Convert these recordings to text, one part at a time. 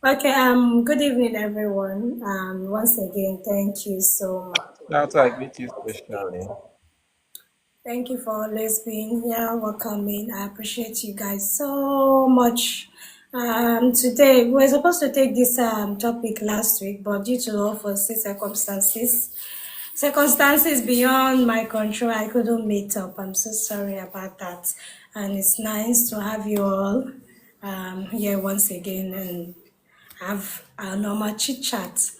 Okay, good evening, everyone. Once again, thank you so much. That's why I greet you specially. Thank you for always being here, welcoming. I appreciate you guys so much. Today, we were supposed to take this topic last week, but due to unforeseen circumstances beyond my control, I couldn't meet up. I'm so sorry about that. And it's nice to have you all here once again and have a normal chit chat.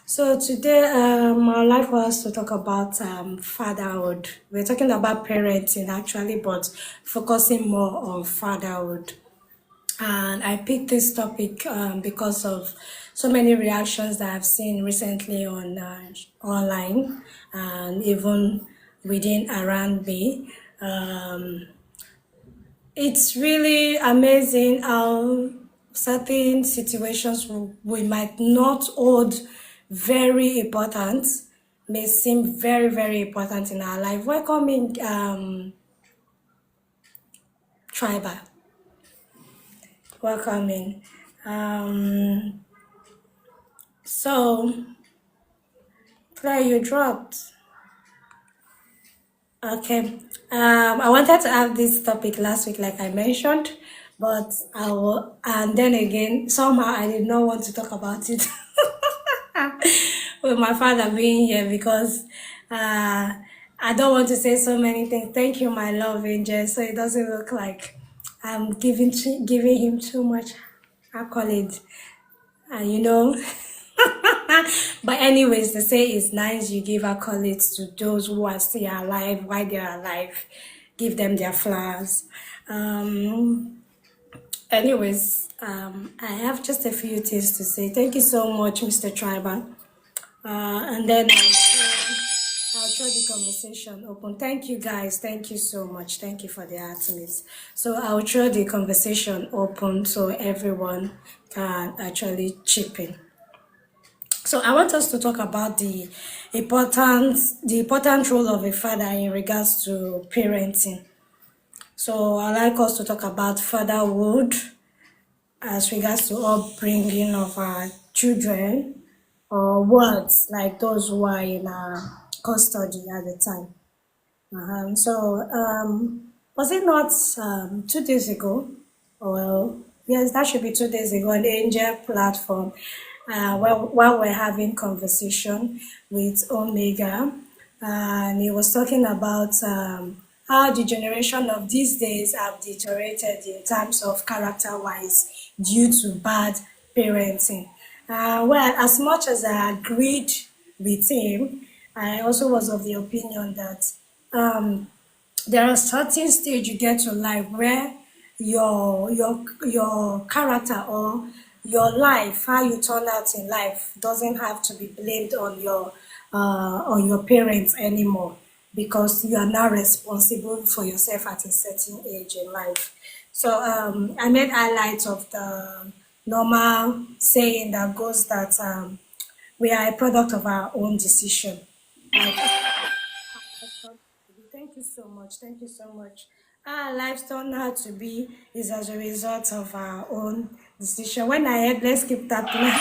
So today, I'd like for us to talk about fatherhood. We're talking about parenting actually, but focusing more on fatherhood. And I picked this topic because of so many reactions that I've seen recently on online and even within around me. Um, it's really amazing how certain situations we might not hold very important may seem very, very important in our life. Welcoming Tribal. Welcoming. Um, so, Claire, you dropped. Okay. I wanted to have this topic last week, like I mentioned, but and then again, somehow I did not want to talk about it with my father being here because I don't want to say so many things. Thank you, my love angel. So it doesn't look like I'm giving him too much accolade, and But anyways, they say it's nice you give accolades to those who are still alive while they're alive. Give them their flowers. Um, I have just a few things to say. Thank you so much, Mr. Tribal. And then I'll throw the conversation open. Thank you guys. Thank you so much. Thank you for the activities. So I'll throw the conversation open so everyone can actually chip in. So I want us to talk about the important role of a father in regards to parenting. So I like us to talk about fatherhood as regards to upbringing of our children or words like those who are in our custody at the time. Was it not 2 days ago? Well, yes, that should be 2 days ago on the Angel platform. While we're having conversation with Omega, and he was talking about how the generation of these days have deteriorated in terms of character-wise due to bad parenting. Well, as much as I agreed with him, I also was of the opinion that um, there are certain stage you get to life where your character or your life, how you turn out in life, doesn't have to be blamed on your parents anymore because you are now responsible for yourself at a certain age in life. So I made highlights of the normal saying that goes that we are a product of our own decision. Like, thank you so much. Thank you so much. Our lives turned out to be is as a result of our own decision. When I heard, let's keep tapping. Pick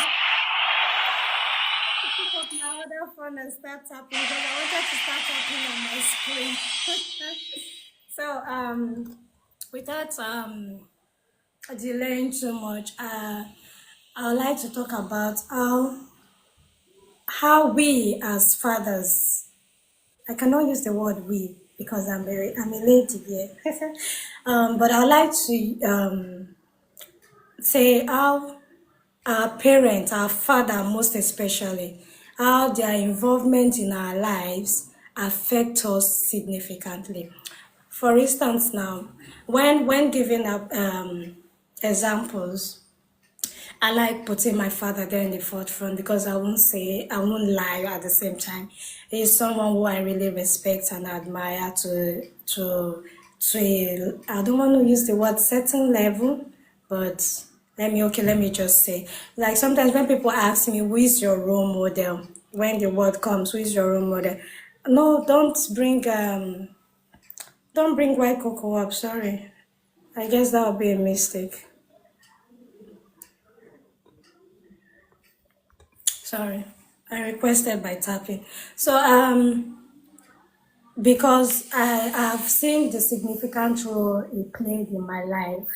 up my other phone and start tapping because I wanted to start tapping on my screen. So without delaying too much, I would like to talk about how we as fathers, I cannot use the word we because I'm a lady here. But I like to say how our parents, our father most especially, how their involvement in our lives affect us significantly. For instance, now, when giving up examples, I like putting my father there in the forefront because I won't lie at the same time. He's someone who I really respect and admire I don't want to use the word certain level, but let me just say, like sometimes when people ask me, who is your role model? When the word comes, who is your role model? No, don't bring white cocoa up, sorry. I guess that would be a mistake. Sorry, I requested by tapping. So because I have seen the significant role it played in my life,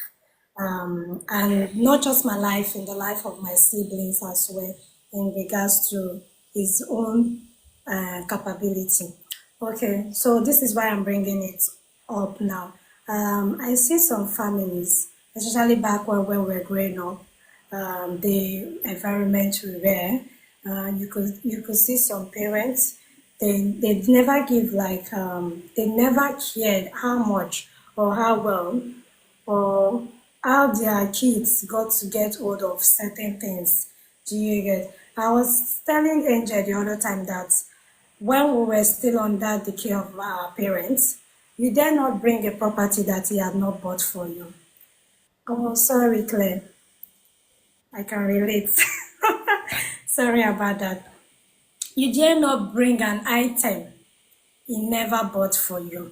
and not just my life, in the life of my siblings as well, in regards to his own capability. Okay, so this is why I'm bringing it up now. I see some families, especially back when we were growing up, the environment we were, you could see some parents, they never give like they never cared how much or how well or how their kids got to get hold of certain things. Do you get? I was telling Angel the other time that when we were still under the care of our parents, you dare not bring a property that he had not bought for you. Oh, sorry, Claire. I can relate. Sorry about that. You dare not bring an item he never bought for you,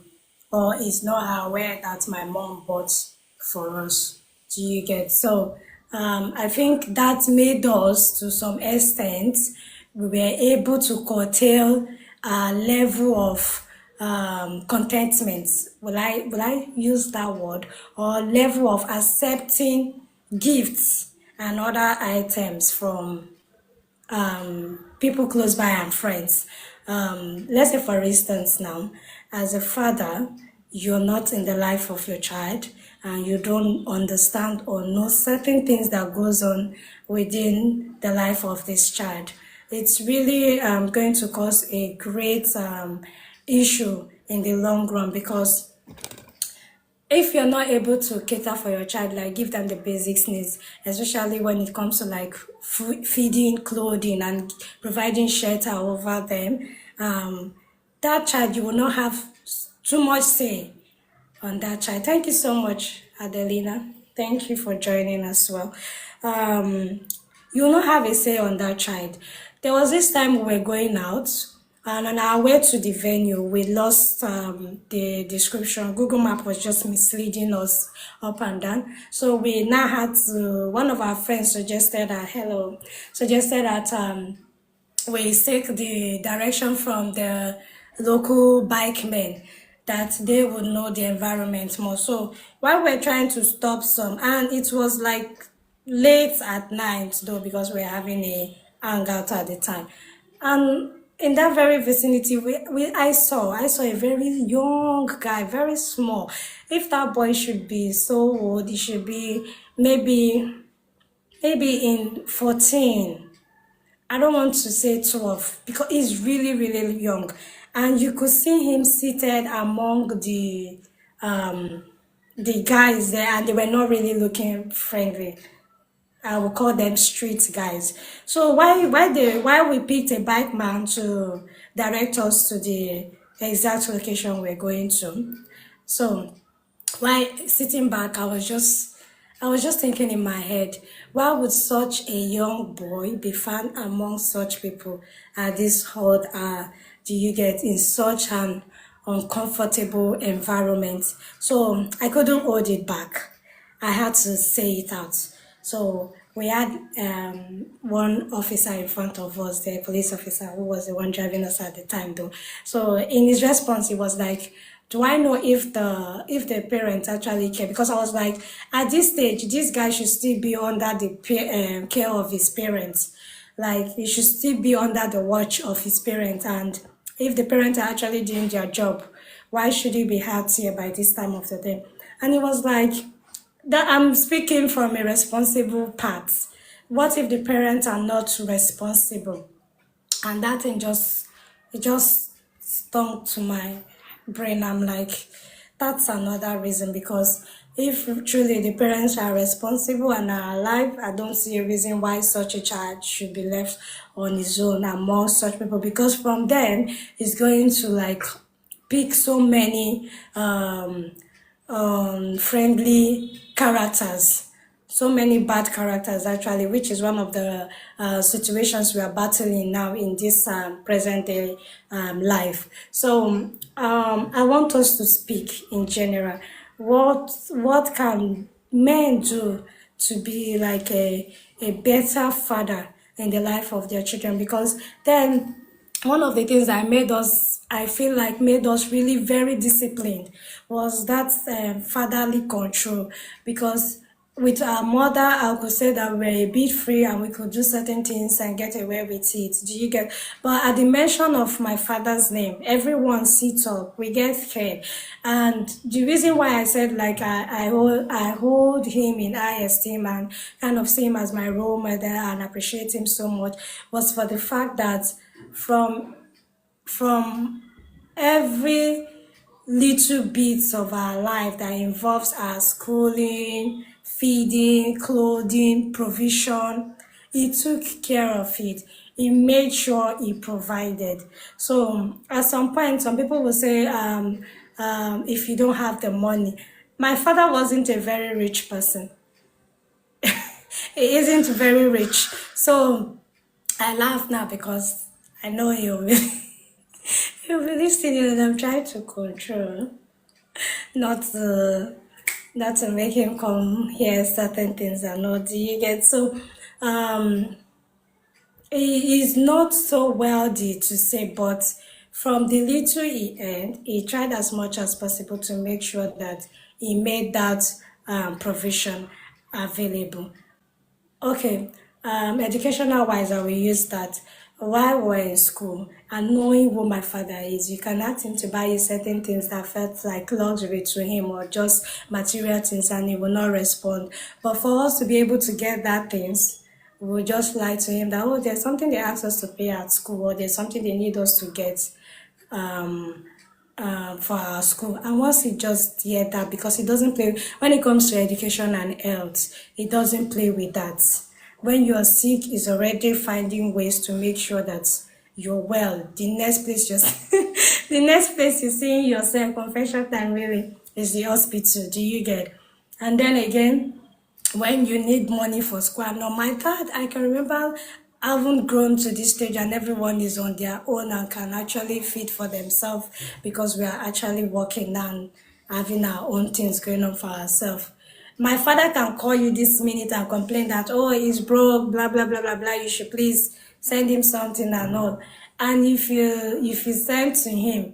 or is not aware that my mom bought for us. Do you get? So I think that made us, to some extent, we were able to curtail a level of contentment. Will I use that word? Or level of accepting gifts and other items from people close by and friends. Let's say, for instance, now, as a father, you're not in the life of your child and you don't understand or know certain things that goes on within the life of this child. It's really going to cause a great issue in the long run, because if you're not able to cater for your child, like give them the basic needs, especially when it comes to like feeding, clothing, and providing shelter over them, that child, you will not have too much say on that child. Thank you so much, Adelina. Thank you for joining as well. Um, you will not have a say on that child. There was this time we were going out, and on our way to the venue, we lost the description. Google Map was just misleading us up and down. So we now had to, one of our friends suggested that we take the direction from the local bike men, that they would know the environment more. So while we're trying to stop some, and it was like late at night though, because we're having a hangout at the time, and in that very vicinity, I saw a very young guy, very small. If that boy should be so old, he should be maybe in 14. I don't want to say 12 because he's really, really young. And you could see him seated among the guys there, and they were not really looking friendly. I will call them street guys. So why we picked a bike man to direct us to the exact location we're going to. So while sitting back, I was just thinking in my head, why would such a young boy be found among such people at this hot, do you get, in such an uncomfortable environment? So I couldn't hold it back. I had to say it out. So we had one officer in front of us, the police officer, who was the one driving us at the time, though. So in his response, he was like, "Do I know if the parents actually care?" Because I was like, at this stage, this guy should still be under the care of his parents. Like, he should still be under the watch of his parents. And if the parents are actually doing their job, why should he be hurt here by this time of the day? And he was like, that I'm speaking from a responsible part. What if the parents are not responsible? And that thing it just stung to my brain. I'm like, that's another reason, because if truly the parents are responsible and are alive, I don't see a reason why such a child should be left on his own among such people, because from then he's going to like pick so many friendly characters, so many bad characters actually, which is one of the situations we are battling now in this present day life. So I want us to speak in general. What can men do to be like a better father, in the life of their children. Because then one of the things that I feel like made us really very disciplined was that fatherly control. Because with our mother, I could say that we were a bit free and we could do certain things and get away with it. Do you get? But at the mention of my father's name, everyone sits up. We get scared, and the reason why I said like I hold him in high esteem and kind of see him as my role model and appreciate him so much was for the fact that from from every little bits of our life that involves our schooling, feeding, clothing, provision. He took care of it. He made sure he provided. So at some point, some people will say, if you don't have the money. My father wasn't a very rich person. He isn't very rich. So I laugh now because I know he'll be, he'll be listening and I'm trying to control. not to not to make him come hear certain things and all. Do you get? So um he is not so wealthy to say, but from the little he earned, he tried as much as possible to make sure that he made that provision available. Okay, educational wise, I will use that. While we're in school and knowing who my father is, you can ask him to buy you certain things that felt like luxury to him or just material things and he will not respond. But for us to be able to get that things, we will just lie to him that, oh, there's something they asked us to pay at school or there's something they need us to get. Um, for our school. And once he just hear that, because he doesn't play when it comes to education and health, he doesn't play with that. When you are sick, he's already finding ways to make sure that you're well. The next place just the next place you see yourself, confession time really, is the hospital. Do you get? And then again, when you need money for school. No, my dad, I can remember I haven't grown to this stage and everyone is on their own and can actually feed for themselves because we are actually working and having our own things going on for ourselves. My father can call you this minute and complain that, oh, he's broke, blah, blah, blah, blah, blah. You should please send him something and all. And if you send to him,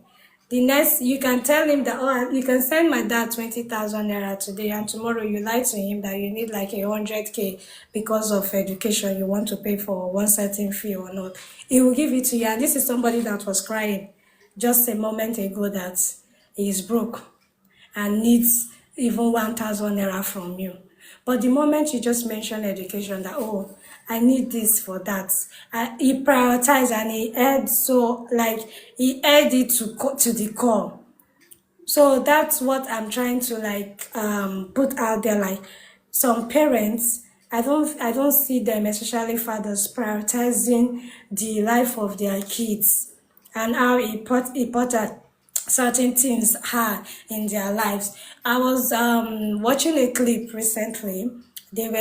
the next, you can tell him that, oh, you can send my dad 20,000 naira today, and tomorrow you lie to him that you need like 100K because of education, you want to pay for one certain fee or not. He will give it to you. And this is somebody that was crying just a moment ago that he is broke and needs even 1,000 naira from you. But the moment you just mention education, that, oh, I need this for that, he prioritized and he had so like he had it to the core. So that's what I'm trying to like put out there. Like some parents, I don't see them, especially fathers, prioritizing the life of their kids and how important certain things are in their lives. I was watching a clip recently. They were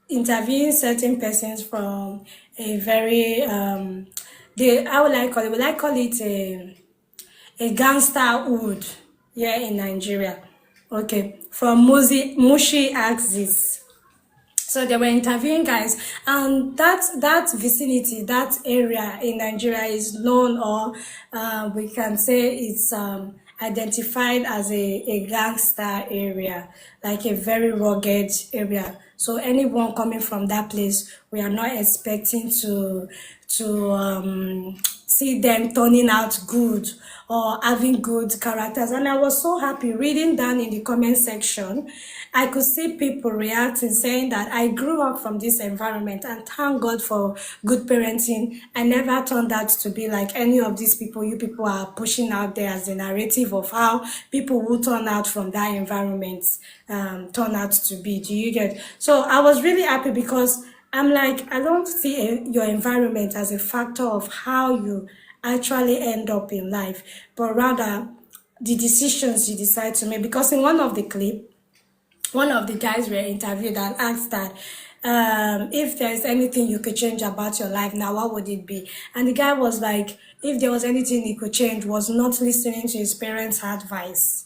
interviewing certain persons from a very they how would I call it a gangsterhood here in Nigeria. Okay, from Mushi axis. So they were interviewing guys, and that vicinity, that area in Nigeria is known, or we can say it's identified as a gangster area, like a very rugged area. So anyone coming from that place, we are not expecting to see them turning out good or having good characters. And I was so happy reading down in the comment section. I could see people reacting, saying that I grew up from this environment and thank God for good parenting. I never turned out to be like any of these people you people are pushing out there as a narrative of how people who turn out from that environment turn out to be. Do you get? So I was really happy because I'm like, I don't see your environment as a factor of how you actually end up in life, but rather the decisions you decide to make. Because in one of the clip, one of the guys were interviewed and asked that if there's anything you could change about your life now, what would it be? And the guy was like, if there was anything he could change, was not listening to his parents' advice.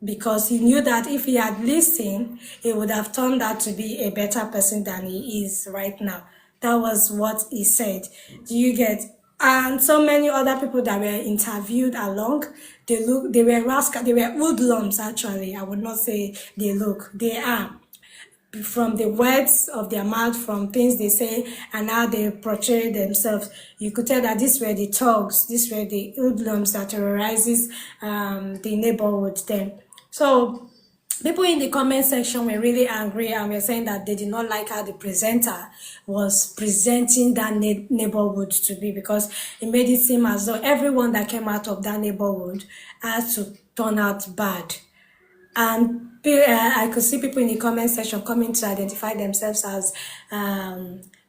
because he knew that if he had listened, he would have turned out to be a better person than he is right now. That was what he said. Do you get? And so many other people that were interviewed along, they were rascal, they were hoodlums actually. I would not say they are, from the words of their mouth, from things they say, and how they portray themselves. You could tell that these were the thugs, these were the hoodlums that terrorizes the neighborhood then. So people in the comment section were really angry and were saying that they did not like how the presenter was presenting that neighborhood to be, because it made it seem as though everyone that came out of that neighborhood had to turn out bad. And I could see people in the comment section coming to identify themselves as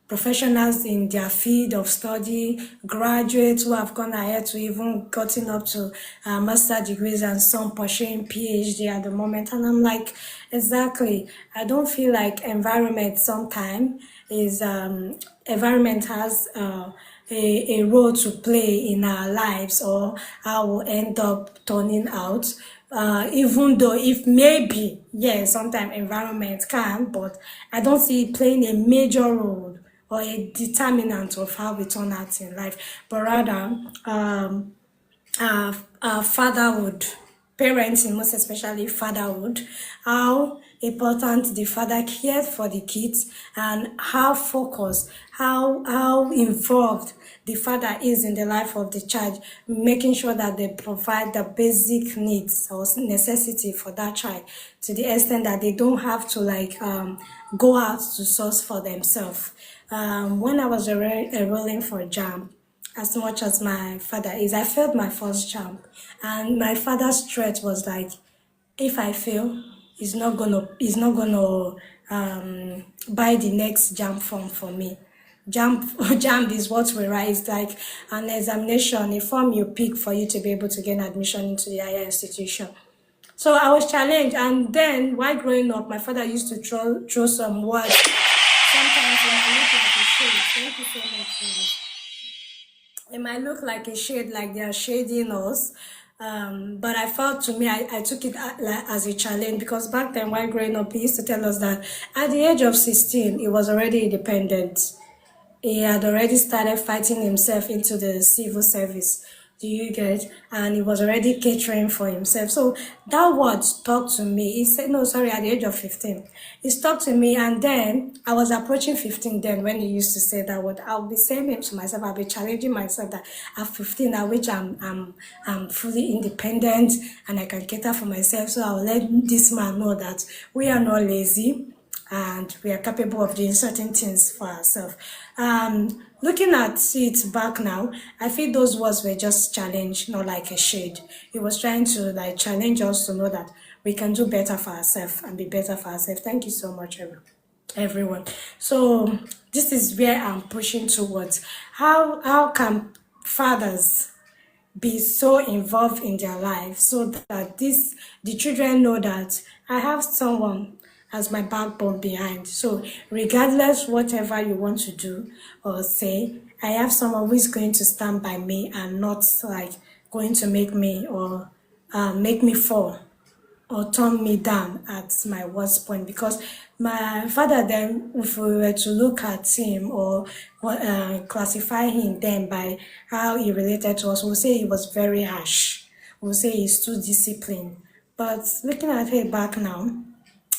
professionals in their field of study, graduates who have gone ahead to even gotten up to master degrees, and some pursuing PhD at the moment. And I'm like, exactly. I don't feel like environment sometimes is environment has a role to play in our lives, or how we'll end up turning out. Even though if maybe, yes, sometimes environment can, but I don't see it playing a major role or a determinant of how we turn out in life, but rather fatherhood, parenting, most especially fatherhood, how important the father cared for the kids, and how focused, how involved the father is in the life of the child, making sure that they provide the basic needs or necessity for that child, to the extent that they don't have to go out to source for themselves. When I was enrolling for JAMB, as much as my father is, I failed my first jump, and my father's threat was like, if I fail, he's not gonna buy the next jump form for me. Jump is what we write. It's like an examination, a form you pick for you to be able to gain admission into the higher institution. So I was challenged, and then while growing up, my father used to throw some words. Sometimes it might look like a shade. Thank you so much, Dennis. It might look like a shade, like they are shading us. But I felt, to me, I took it as a challenge, because back then while growing up, he used to tell us that at the age of 16, he was already independent. He had already started fighting himself into the civil service. Do you get? And he was already catering for himself. So that word stuck to me. He said, no, sorry, at the age of 15. It stuck to me. And then I was approaching 15 then when he used to say that word. I'll be saying it to myself. I'll be challenging myself that at 15, at which I'm fully independent and I can cater for myself. So I'll let this man know that we are not lazy and we are capable of doing certain things for ourselves. Looking at it back now, I feel those words were just challenge, not like a shade. He was trying to challenge us to know that we can do better for ourselves and be better for ourselves. Thank you so much, everyone. So this is where I'm pushing towards. How can fathers be so involved in their life, so that the children know that I have someone as my backbone behind. So regardless whatever you want to do or say, I have someone who is going to stand by me and not going to make me or make me fall or turn me down at my worst point. Because my father then, if we were to look at him or classify him then by how he related to us, we'll say he was very harsh. We'll say he's too disciplined. But looking at it back now,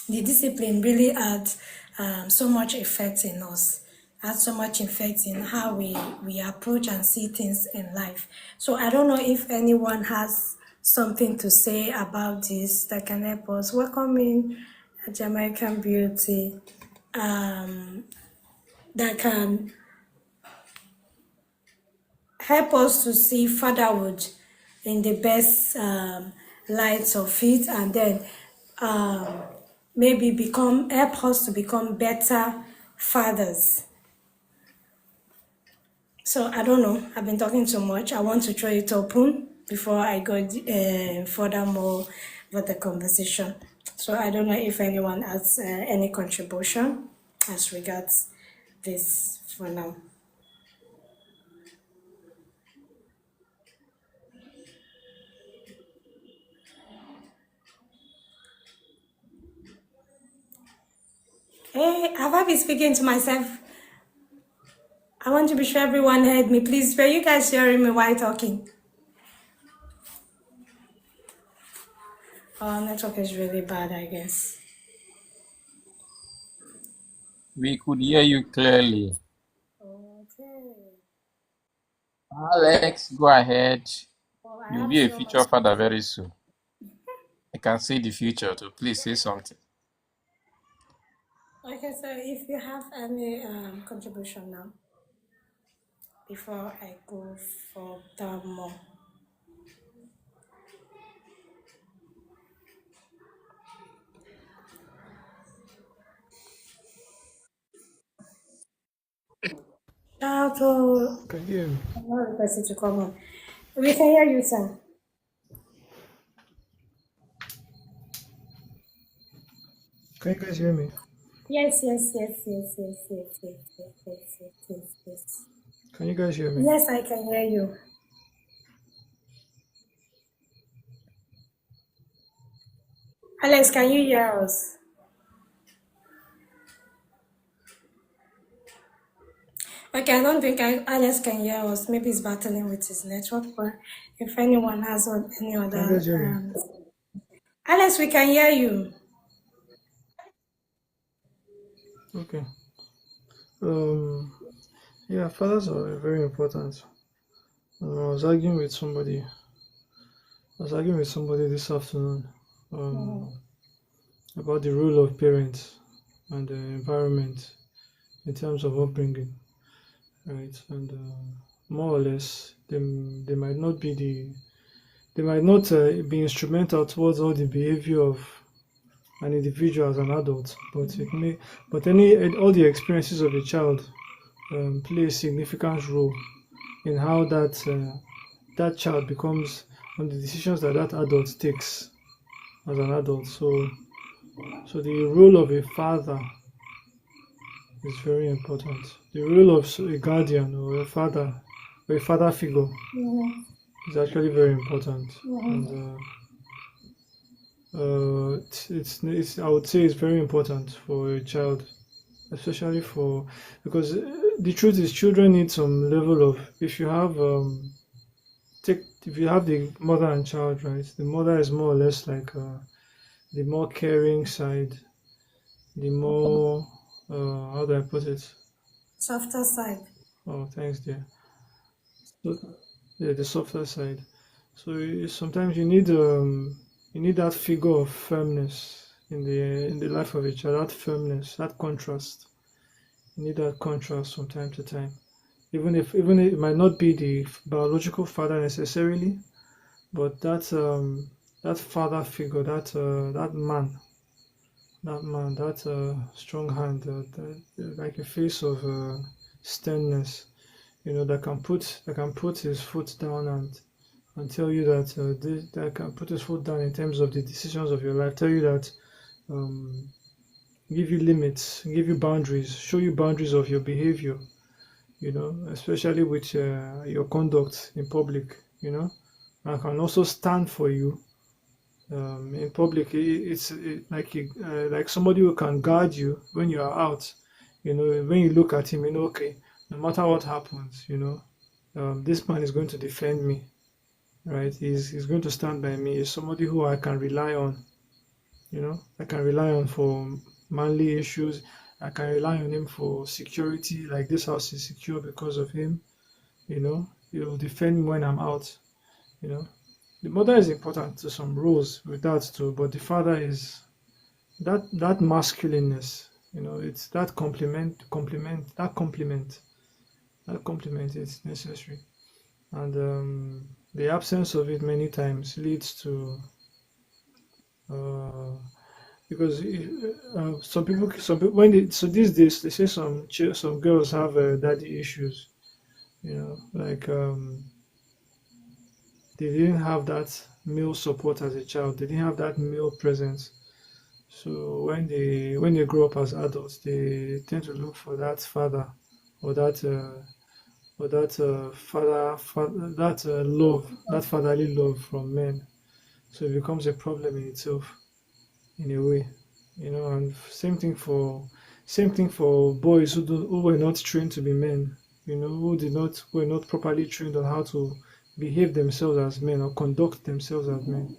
the discipline really had so much effect in us, had so much effect in how we approach and see things in life. So I don't know if anyone has something to say about this that can help us. Welcome in Jamaican Beauty, that can help us to see fatherhood in the best light of it, and then maybe help us to become better fathers. So I don't know. I've been talking too much. I want to throw it open before I go furthermore with the conversation. So I don't know if anyone has any contribution as regards this for now. Hey, have I been speaking to myself? I want to be sure everyone heard me. Please, were you guys hearing me while talking? Oh, network is really bad, I guess. We could hear you clearly. Okay. Alex, go ahead. Well, I You'll have be a so much. future father very soon. I can see the future too. Please say something. Okay, so if you have any contribution now, before I go further more. Shout to Can you hear me? I'm not requested to come on. We can hear you, sir. Can you guys hear me? Yes, yes, yes, yes, yes, yes, yes, yes, yes, yes, yes, yes. Can you guys hear me? Yes, I can hear you. Alex, can you hear us? Okay, I don't think Alex can hear us. Maybe he's battling with his network, but if anyone has any Can you other guys hear me? Alex, we can hear you. Okay. Um. Yeah, fathers are very important. I was arguing with somebody this afternoon. Mhm. About the role of parents and the environment in terms of upbringing, right? And more or less, they might not be they might not be instrumental towards all the behavior of an individual as an adult, but it may, but any all the experiences of a child play a significant role in how that child becomes, on the decisions that that adult takes as an adult. So the role of a father is very important. The role of a guardian or a father figure Mhm. is actually very important. Mhm. And it's I would say it's very important for a child, especially for, because the truth is children need some level of, if you have take if you have the mother and child, right, the mother is more or less like the more caring side, the more how do I put it? Softer side. Oh, thanks, dear. So, yeah, the softer side. So sometimes you need that figure of firmness in the life of a child. That firmness, that contrast. You need that contrast from time to time. Even if it might not be the biological father necessarily, but that father figure, that strong hand, like a face of sternness, that can put his foot down and tell you that that can put his foot down in terms of the decisions of your life. Tell you that, um, give you limits, give you boundaries, show you boundaries of your behavior. Especially with your conduct in public. And can also stand for you in public. Like somebody who can guard you when you are out. When you look at him, okay, no matter what happens, this man is going to defend me, right? He's going to stand by me. He's somebody who I can rely on. I can rely on for manly issues. I can rely on him for security. Like, this house is secure because of him. He'll defend me when I'm out. You know, the mother is important to some roles with that too, but the father is that masculineness. It's that complement is necessary, and the absence of it many times leads to uh, because some people so these days they say some girls have daddy issues. Like, they didn't have that male support as a child. They didn't have that male presence. So when they grow up as adults, they tend to look for that father, or that love, that fatherly love from men. So it becomes a problem in itself, in a way. And Same thing for boys who were not trained to be men, who were not properly trained on how to behave themselves as men or conduct themselves as men.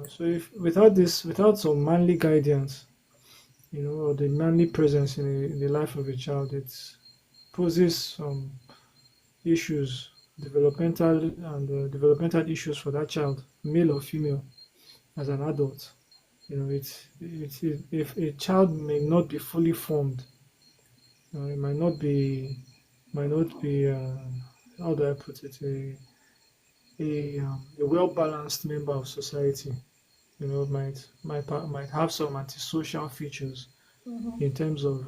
So if without some manly guidance, or the manly presence in the life of a child, it poses some issues, developmental issues for that child, male or female, as an adult. If a child may not be fully formed, it might not be how do I put it, a well balanced member of society. Might have some antisocial features in terms of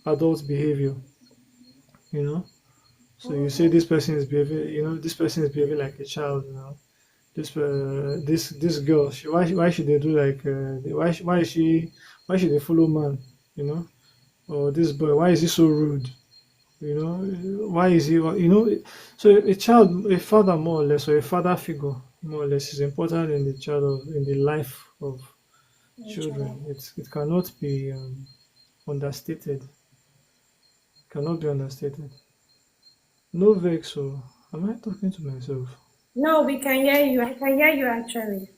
adult behavior. You know, so you say this person is behaving like a child. This girl, why should they do like why should they follow man? Or this boy, why is he so rude? Why is he? So a father more or less, or a father figure more or less, is important in the life of children. It cannot be understated. Cannot be understated. No vex. So am I talking to myself? No, we can hear you. I can hear you actually.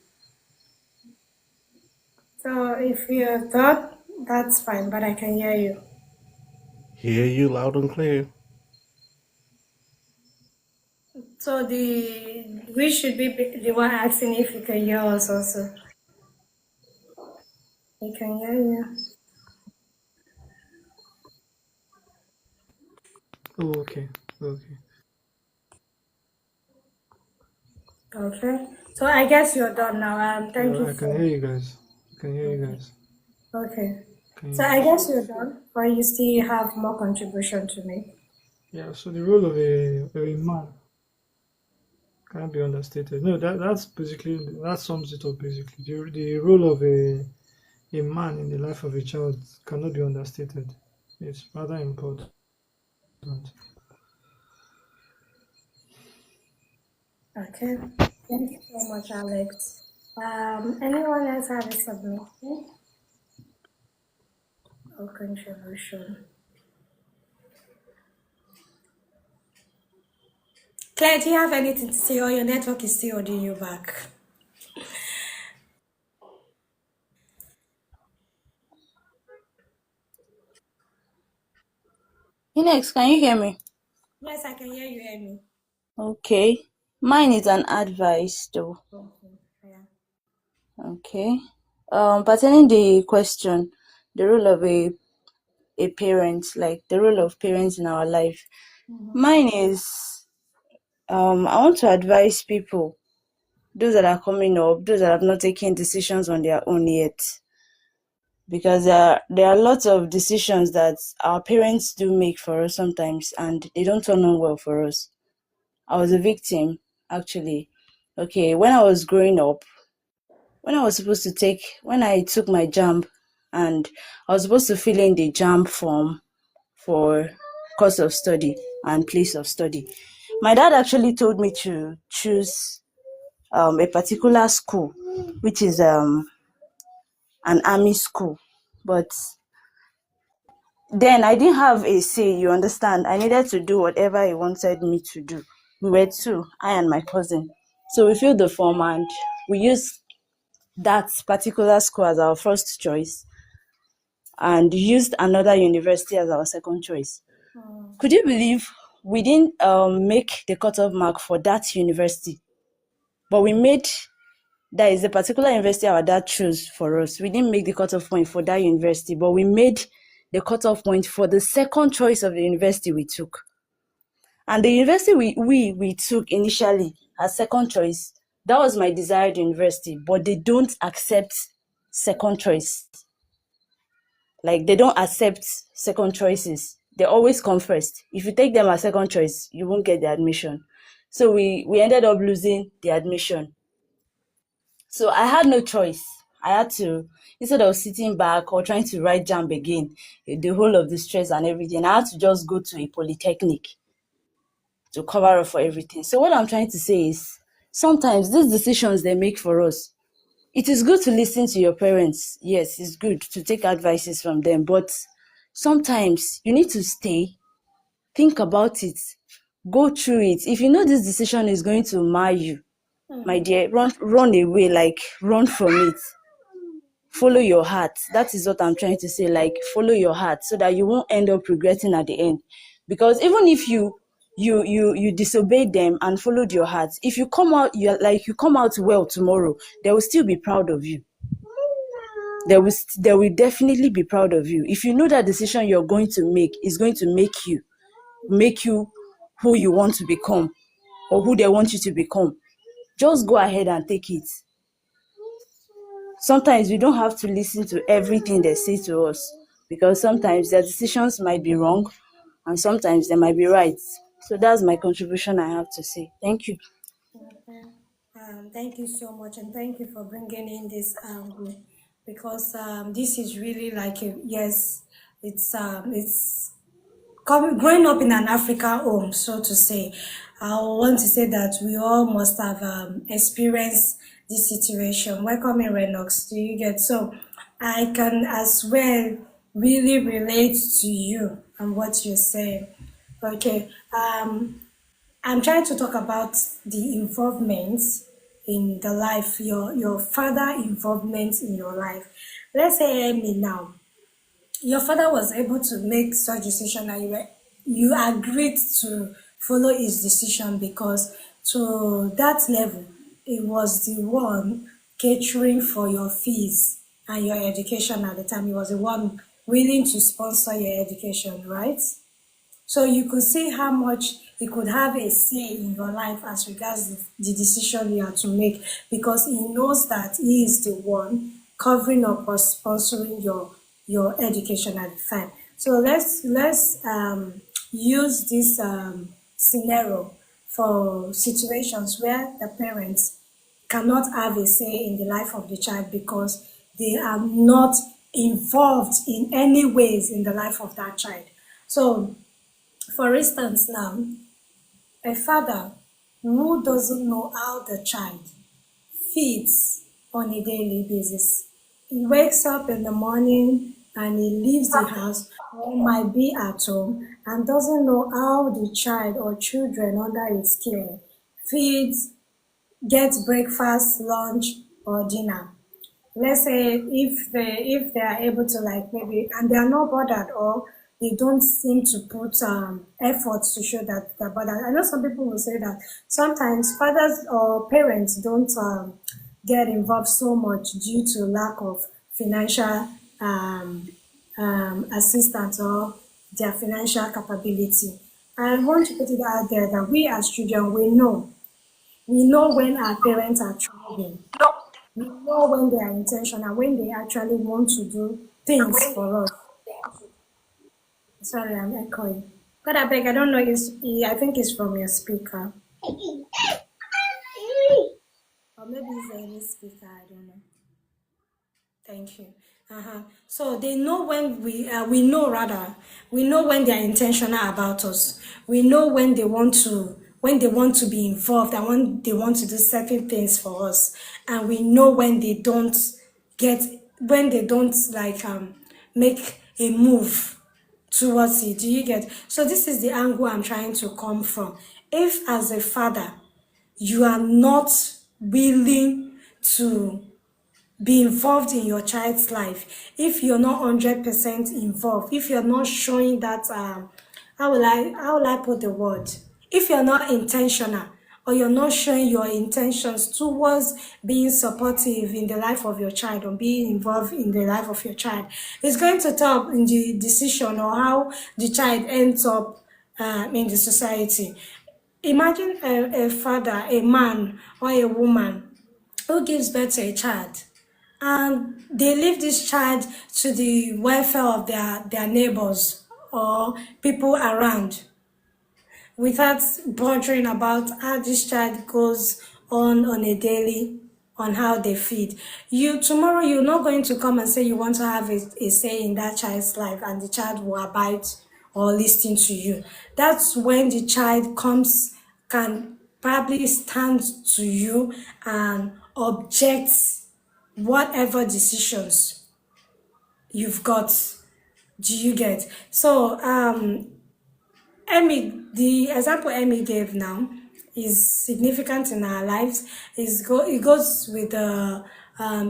So if you're thought, that's fine, but I can hear you. Hear you loud and clear. So we should be the one asking if you can hear us also. We can hear you. Oh, okay. Okay. Okay. So I guess you're done now. Thank you I can hear you guys. I can hear you guys. Okay. Can So you I guys? guess you're done, or you still have more contribution to make. Yeah. So the role of a man can't be understated. No, that sums it up basically. The role of a man in the life of a child cannot be understated. It's rather important. Okay. Thank you so much, Alex. Anyone else have a submission or contribution? Claire, do you have anything to say, or your network is still holding you back? Hinex, can you hear me? Yes, I can hear you, Amy. Okay. Mine is an advice though. Okay. Yeah. Okay. Pertaining the question, the role of a parent, like the role of parents in our life. Mine is I want to advise people, those that are coming up, those that have not taken decisions on their own yet. Because there are lots of decisions that our parents do make for us sometimes and they don't turn out well for us. I was a victim, actually. Okay, when I was growing up, when I took my JAMB and I was supposed to fill in the JAMB form for course of study and place of study, my dad actually told me to choose a particular school, which is an army school. But then I didn't have a say, you understand? I needed to do whatever he wanted me to do. We were two, I and my cousin. So we filled the form and we used that particular school as our first choice and used another university as our second choice. Could you believe we didn't make the cutoff mark for that university? But we made, that is the particular university our dad chose for us. We didn't make the cutoff point for that university, but we made the cutoff point for the second choice of the university we took. And the university we took initially as second choice, that was my desired university, but they don't accept second choice. Like, they don't accept second choices. They always come first. If you take them as second choice, you won't get the admission. So we ended up losing the admission. So I had no choice. I had to, instead of sitting back or trying to write JAMB again, the whole of the stress and everything, I had to just go to a polytechnic to cover up for everything. So what I'm trying to say is, sometimes these decisions they make for us, it is good to listen to your parents. Yes, it's good to take advices from them, but sometimes you need to stay, think about it, go through it. If you know this decision is going to mar you, my dear, run away, like run from it. Follow your heart. That is what I'm trying to say. Like, follow your heart so that you won't end up regretting at the end. Because even if you disobeyed them and followed your heart, if you come out, you come out well tomorrow, they will still be proud of you. They will definitely be proud of you. If you know that decision you're going to make is going to make you who you want to become, or who they want you to become, just go ahead and take it. Sometimes we don't have to listen to everything they say to us, because sometimes their decisions might be wrong and sometimes they might be right. So that's my contribution I have to say. Thank you. Okay. Thank you so much, and thank you for bringing in this angle, because this is really like it's growing up in an African home, so to say. I want to say that we all must have experienced this situation. Welcome in, Renox. Do you get? So I can as well really relate to you and what you say. Okay. I'm trying to talk about the involvement in the life, your father involvement in your life. Let's say me now. Your father was able to make such decision, and you agreed to follow his decision, because to that level, it was the one catering for your fees and your education at the time. He was the one willing to sponsor your education, right? So you could see how much he could have a say in your life as regards the decision you have to make, because he knows that he is the one covering up or sponsoring your education at the time. So let's use this scenario for situations where the parents cannot have a say in the life of the child because they are not involved in any ways in the life of that child. So for instance now, a father who doesn't know how the child feeds on a daily basis. He wakes up in the morning and he leaves the house or might be at home and doesn't know how the child or children under his care feeds, gets breakfast, lunch, or dinner. Let's say if they are able to, like, maybe, and they are not bothered, or they don't seem to put efforts to show that they're bothered. I know some people will say that sometimes fathers or parents don't get involved so much due to lack of financial um, assistance or their financial capability. I want to put it out there that we as children, we know when our parents are trying. We know when they are intentional, when they actually want to do things for us. Sorry, I'm echoing. God, I beg, I don't know. I think it's from your speaker. Or maybe it's any speaker, I don't know. Thank you. So they know when we know rather, we know when they are intentional about us. We know when they want to be involved and when they want to do certain things for us, and we know when they don't get when they don't like make a move towards it. Do you get? So this is the angle I'm trying to come from. If as a father you are not willing to be involved in your child's life, if you're not 100% involved, if you're not showing that how will I put the word, if you're not intentional, or you're not showing your intentions towards being supportive in the life of your child or being involved in the life of your child, it's going to tell in the decision or how the child ends up in the society. Imagine a father, a man or a woman who gives birth to a child, and they leave this child to the welfare of their neighbors or people around, without bothering about how this child goes on a daily, on how they feed. Tomorrow you're not going to come and say you want to have a say in that child's life, and the child will abide or listen to you. That's when the child can probably stand to you and object whatever decisions you've got. Do you get? So Emmy, the example Emmy gave now is significant in our lives. It goes with the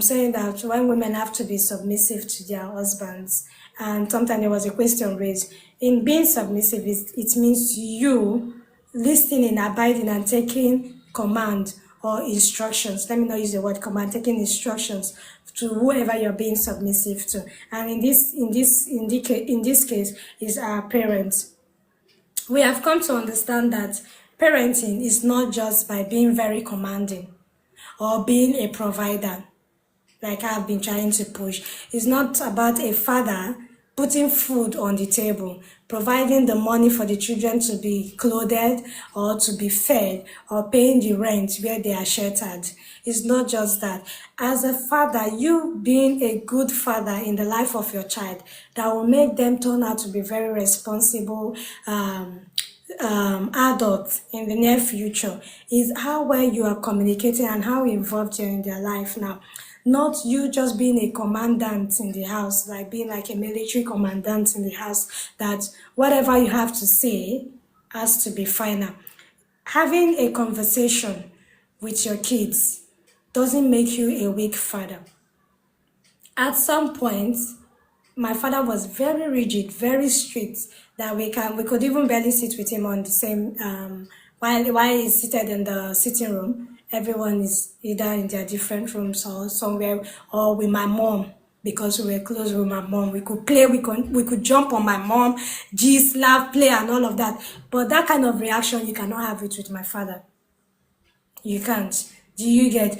saying that when women have to be submissive to their husbands, and sometimes there was a question raised. In being submissive, it means you listening, abiding, and taking command or instructions. Let me not use the word command, taking instructions to whoever you're being submissive to. And in this case, is our parents. We have come to understand that parenting is not just by being very commanding or being a provider, like I've been trying to push. It's not about a father putting food on the table, providing the money for the children to be clothed or to be fed or paying the rent where they are sheltered. It's not just that. As a father, you being a good father in the life of your child, that will make them turn out to be very responsible adults in the near future, is how well you are communicating and how involved you're in their life now. Not you just being a commandant in the house, like being like a military commandant in the house, that whatever you have to say has to be final. Having a conversation with your kids doesn't make you a weak father. At some point, my father was very rigid, very strict, that we could even barely sit with him on the same while he's seated in the sitting room. Everyone is either in their different rooms or somewhere, or with my mom, because we were close with my mom. We could play, we could jump on my mom, gist, laugh, play, and all of that. But that kind of reaction, you cannot have it with my father. You can't. Do you get?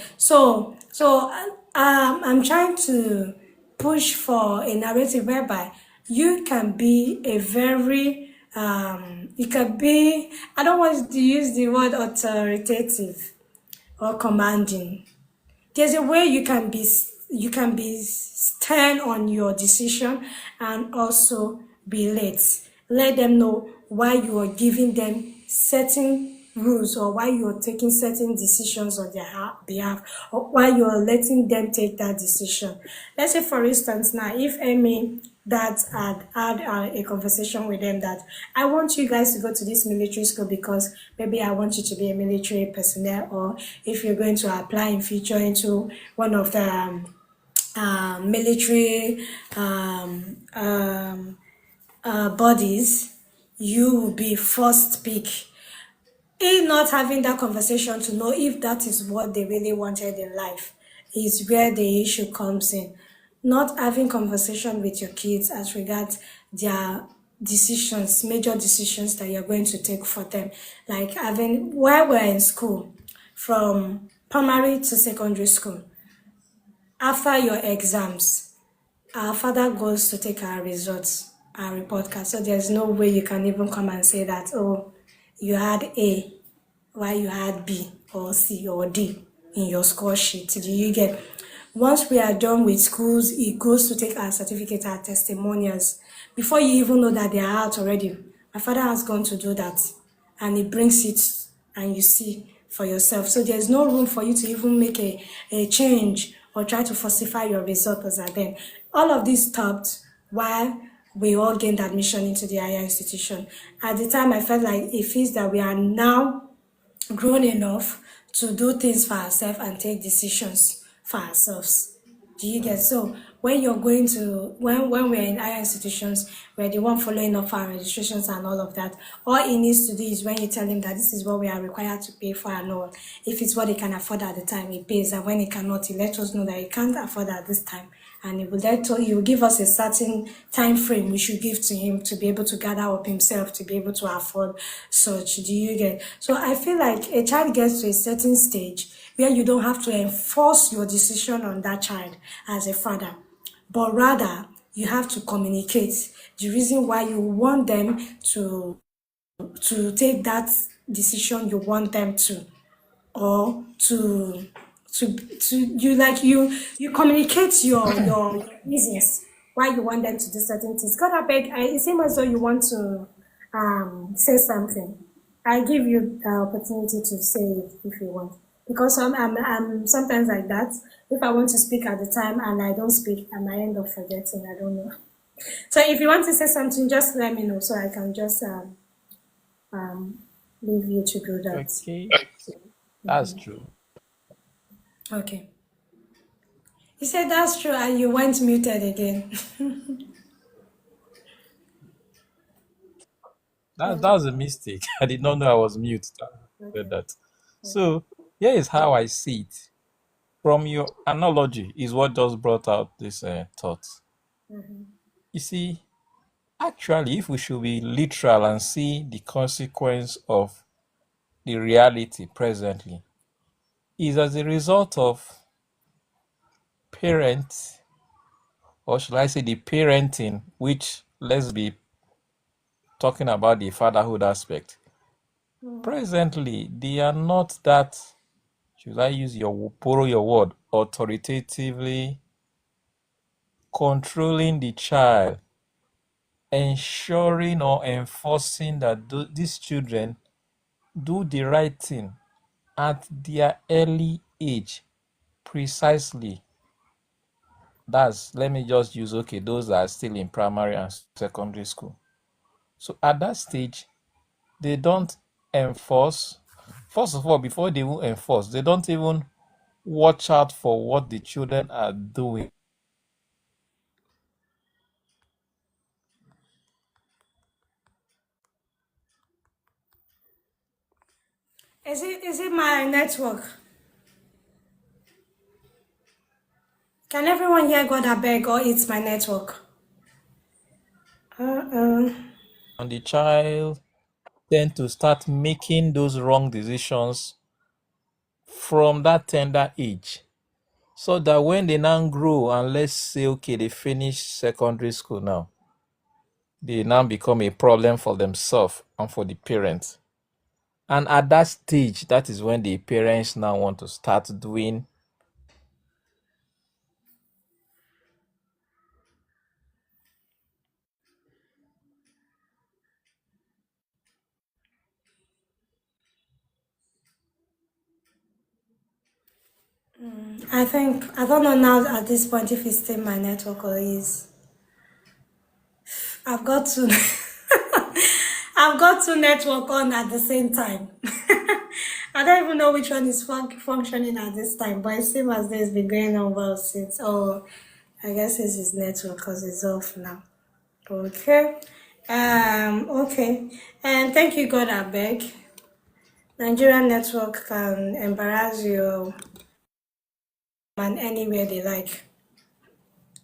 I'm trying to push for a narrative whereby you can be a very you can be, I don't want to use the word authoritative or commanding. There's a way you can be stern on your decision and also be late. Let them know why you are giving them certain rules, or why you're taking certain decisions on their behalf, or why you're letting them take that decision. Let's say, for instance, now, if Amy that had a conversation with them that I want you guys to go to this military school because maybe I want you to be a military personnel, or if you're going to apply in future into one of the military bodies, you will be first pick. In not having that conversation to know if that is what they really wanted in life is where the issue comes in. Not having conversation with your kids as regards their decisions, major decisions that you're going to take for them. Like while we're in school, from primary to secondary school, after your exams, our father goes to take our results, our report card. So there's no way you can even come and say that, oh, you had A, while you had B or C or D in your score sheet. Do you get? Once we are done with schools, it goes to take our certificate, our testimonials. Before you even know that they are out already, my father has gone to do that, and he brings it, and you see for yourself. So there's no room for you to even make a change or try to falsify your result as at then. All of this stopped while we all gained admission into the higher institution. At the time, I felt like it feels that we are now grown enough to do things for ourselves and take decisions for ourselves. Do you get? So when you're going to, when we're in higher institutions, we're the one following up our registrations and all of that. All he needs to do is when you tell him that this is what we are required to pay for and all, if it's what he can afford at the time, he pays. And when he cannot, he lets us know that he can't afford at this time. And he will give us a certain time frame we should give to him to be able to gather up himself, to be able to afford such. Do you get? So I feel like a child gets to a certain stage where you don't have to enforce your decision on that child as a father, but rather you have to communicate the reason why you want them to take that decision you want them to, or to you communicate your reasons why you want them to do certain things. God, I beg, it seems as though you want to say something. I give you the opportunity to say it if you want, because I'm sometimes like that. If I want to speak at the time and I don't speak, I might end up forgetting. I don't know. So if you want to say something, just let me know so I can just leave you to do that. Okay, that's true. Okay. You said that's true and you went muted again. That was a mistake. I did not know I was mute. Said that. So here is how I see it. From your analogy is what just brought out this thought. You see, actually, if we should be literal and see the consequence of the reality presently, is as a result of parents, or should I say the parenting, which let's be talking about the fatherhood aspect. Presently, they are not that, should I use your borrow your word, authoritatively controlling the child, ensuring or enforcing that these children do the right thing at their early age. Precisely. That's, let me just use, okay, those that are still in primary and secondary school. So at that stage, they don't enforce. First of all, before they will enforce, they don't even watch out for what the children are doing. Is it my network? Can everyone hear God abeg or it's my network? Uh-uh. And the child tend to start making those wrong decisions from that tender age. So that when they now grow and let's say, okay, they finish secondary school now, they now become a problem for themselves and for the parents. And at that stage, that is when the parents now want to start doing. I don't know now at this point if it's still my network or is. I've got to I've got two network on at the same time. I don't even know which one is functioning at this time, but it seems as though it's been going on well since. Oh, I guess it's his network because it's off now. Okay. Okay. And thank you, God, I beg. Nigerian network can embarrass you man anywhere they like.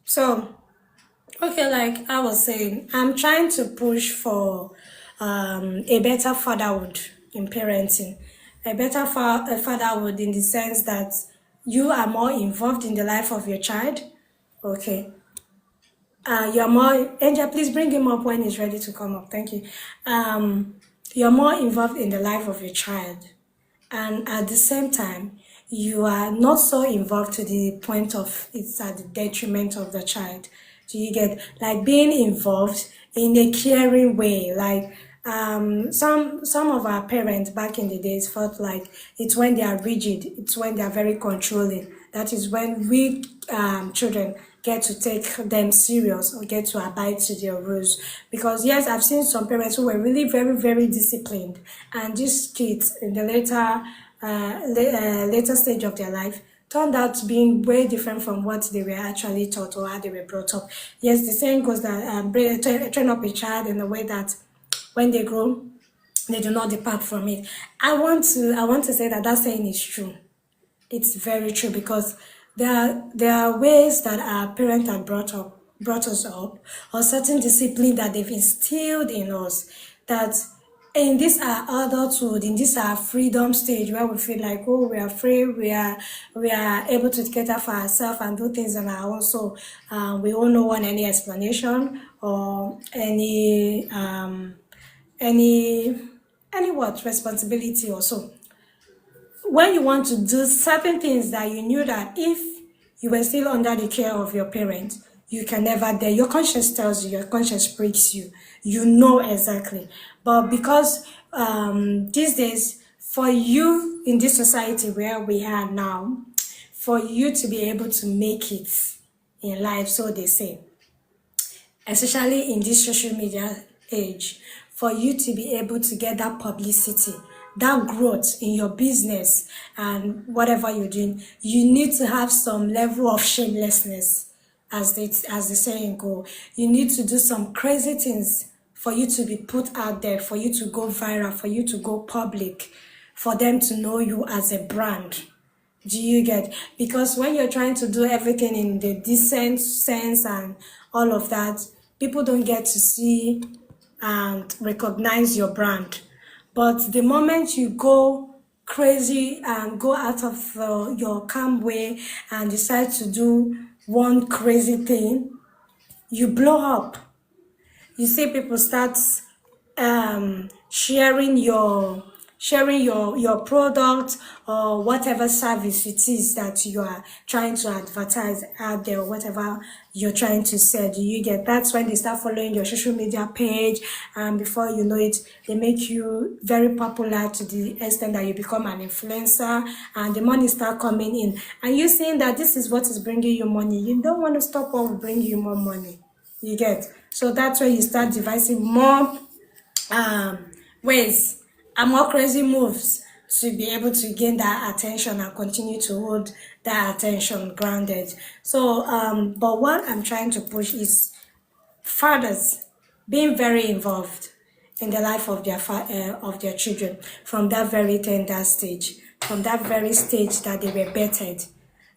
So, okay, like I was saying, I'm trying to push for a better fatherhood in parenting. A better fatherhood in the sense that you are more involved in the life of your child. Okay. You're more, Angel, please bring him up when he's ready to come up. Thank you. You're more involved in the life of your child. And at the same time, you are not so involved to the point of it's at the detriment of the child. Do you get, like, being involved in a caring way? Like, some of our parents back in the days felt like it's when they are rigid, it's when they are very controlling. That is when we children get to take them serious or get to abide to their rules. Because yes, I've seen some parents who were really very, very disciplined, and these kids in the later stage of their life turned out to being way different from what they were actually taught or how they were brought up. Yes, the saying goes that train up a child in a way that when they grow, they do not depart from it. I want to say that that saying is true. It's very true because there are ways that our parents have brought us up, or certain discipline that they've instilled in us, that in this our adulthood, in this our freedom stage where we feel like, oh, we are free, we are able to cater for ourselves and do things on our own. So we all don't want any explanation or any what responsibility or so. When you want to do certain things that you knew that if you were still under the care of your parents, you can never dare. Your conscience tells you, your conscience pricks you. You know exactly. But because these days, for you in this society where we are now, for you to be able to make it in life, so they say, especially in this social media age, for you to be able to get that publicity, that growth in your business and whatever you're doing, you need to have some level of shamelessness, as the saying go. You need to do some crazy things for you to be put out there, for you to go viral, for you to go public, for them to know you as a brand. Do you get? Because when you're trying to do everything in the decent sense and all of that, people don't get to see and recognize your brand. But the moment you go crazy and go out of your calm way and decide to do one crazy thing, you blow up. You see people start sharing your product or whatever service it is that you are trying to advertise out there, or whatever you're trying to sell. Do you get? That's when they start following your social media page, and before you know it, they make you very popular to the extent that you become an influencer, and the money start coming in, and you seeing that this is what is bringing you money. You don't want to stop what will bring you more money. You get? So that's where you start devising more ways and more crazy moves to be able to gain that attention and continue to hold that attention grounded. So, but what I'm trying to push is fathers being very involved in the life of of their children from that very tender stage, from that very stage that they were bettered,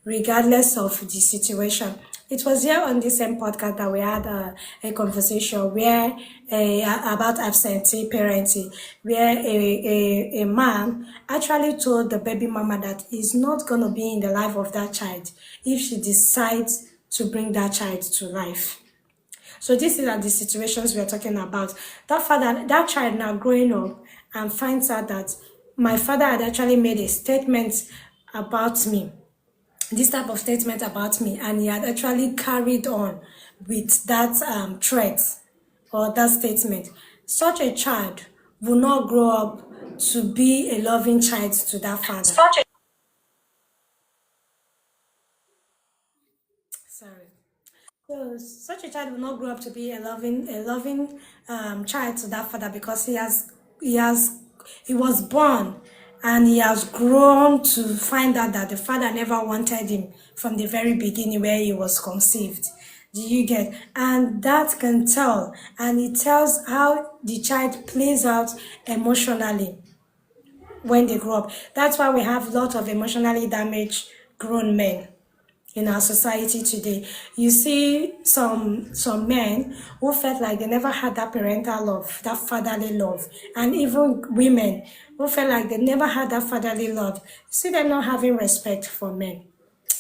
regardless of the situation. It was here on this same podcast that we had a conversation where about absentee parenting, where a man actually told the baby mama that he's not going to be in the life of that child if she decides to bring that child to life. So these are the situations we are talking about. That child now growing up and finds out that my father had actually made a statement about me, this type of statement about me, and he had actually carried on with that threat or that statement. Such a child will not grow up to be a loving child to that father. Sorry. So such a child will not grow up to be a loving child to that father, because he was born and he has grown to find out that the father never wanted him from the very beginning where he was conceived. Do you get? And that can tell, and it tells how the child plays out emotionally when they grow up. That's why we have a lot of emotionally damaged grown men in our society today. You see some men who felt like they never had that parental love, that fatherly love, and even women who felt like they never had that fatherly love. You see them not having respect for men.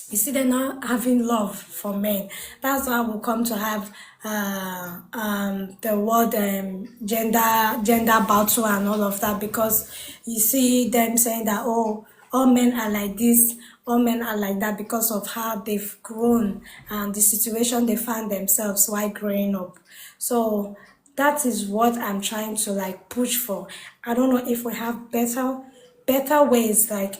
You see them not having love for men. That's why we come to have the word gender battle and all of that, because you see them saying that, oh, all men are like this, all men are like that, because of how they've grown and the situation they find themselves while growing up. So that is what I'm trying to like push for. I don't know if we have better ways, like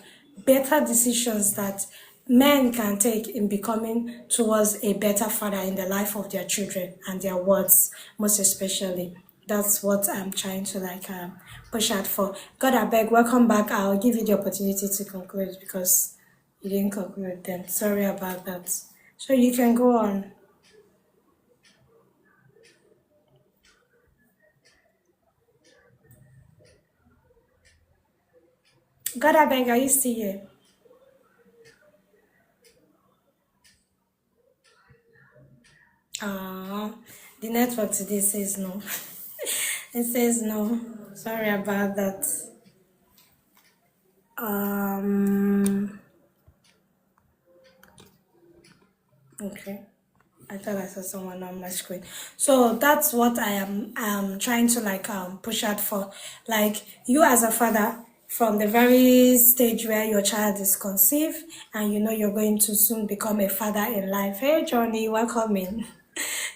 better decisions that men can take in becoming towards a better father in the life of their children and their words, most especially. That's what I'm trying to like push out for. God, I beg, welcome back. I'll give you the opportunity to conclude because you didn't conclude then. Sorry about that. So you can go on. God, I beg, are you still here? The network today says no. It says no. Sorry about that. Okay. I thought I saw someone on my screen. So that's what I am trying to like push out for. Like you as a father, from the very stage where your child is conceived and you know you're going to soon become a father in life. Hey Johnny, welcome in.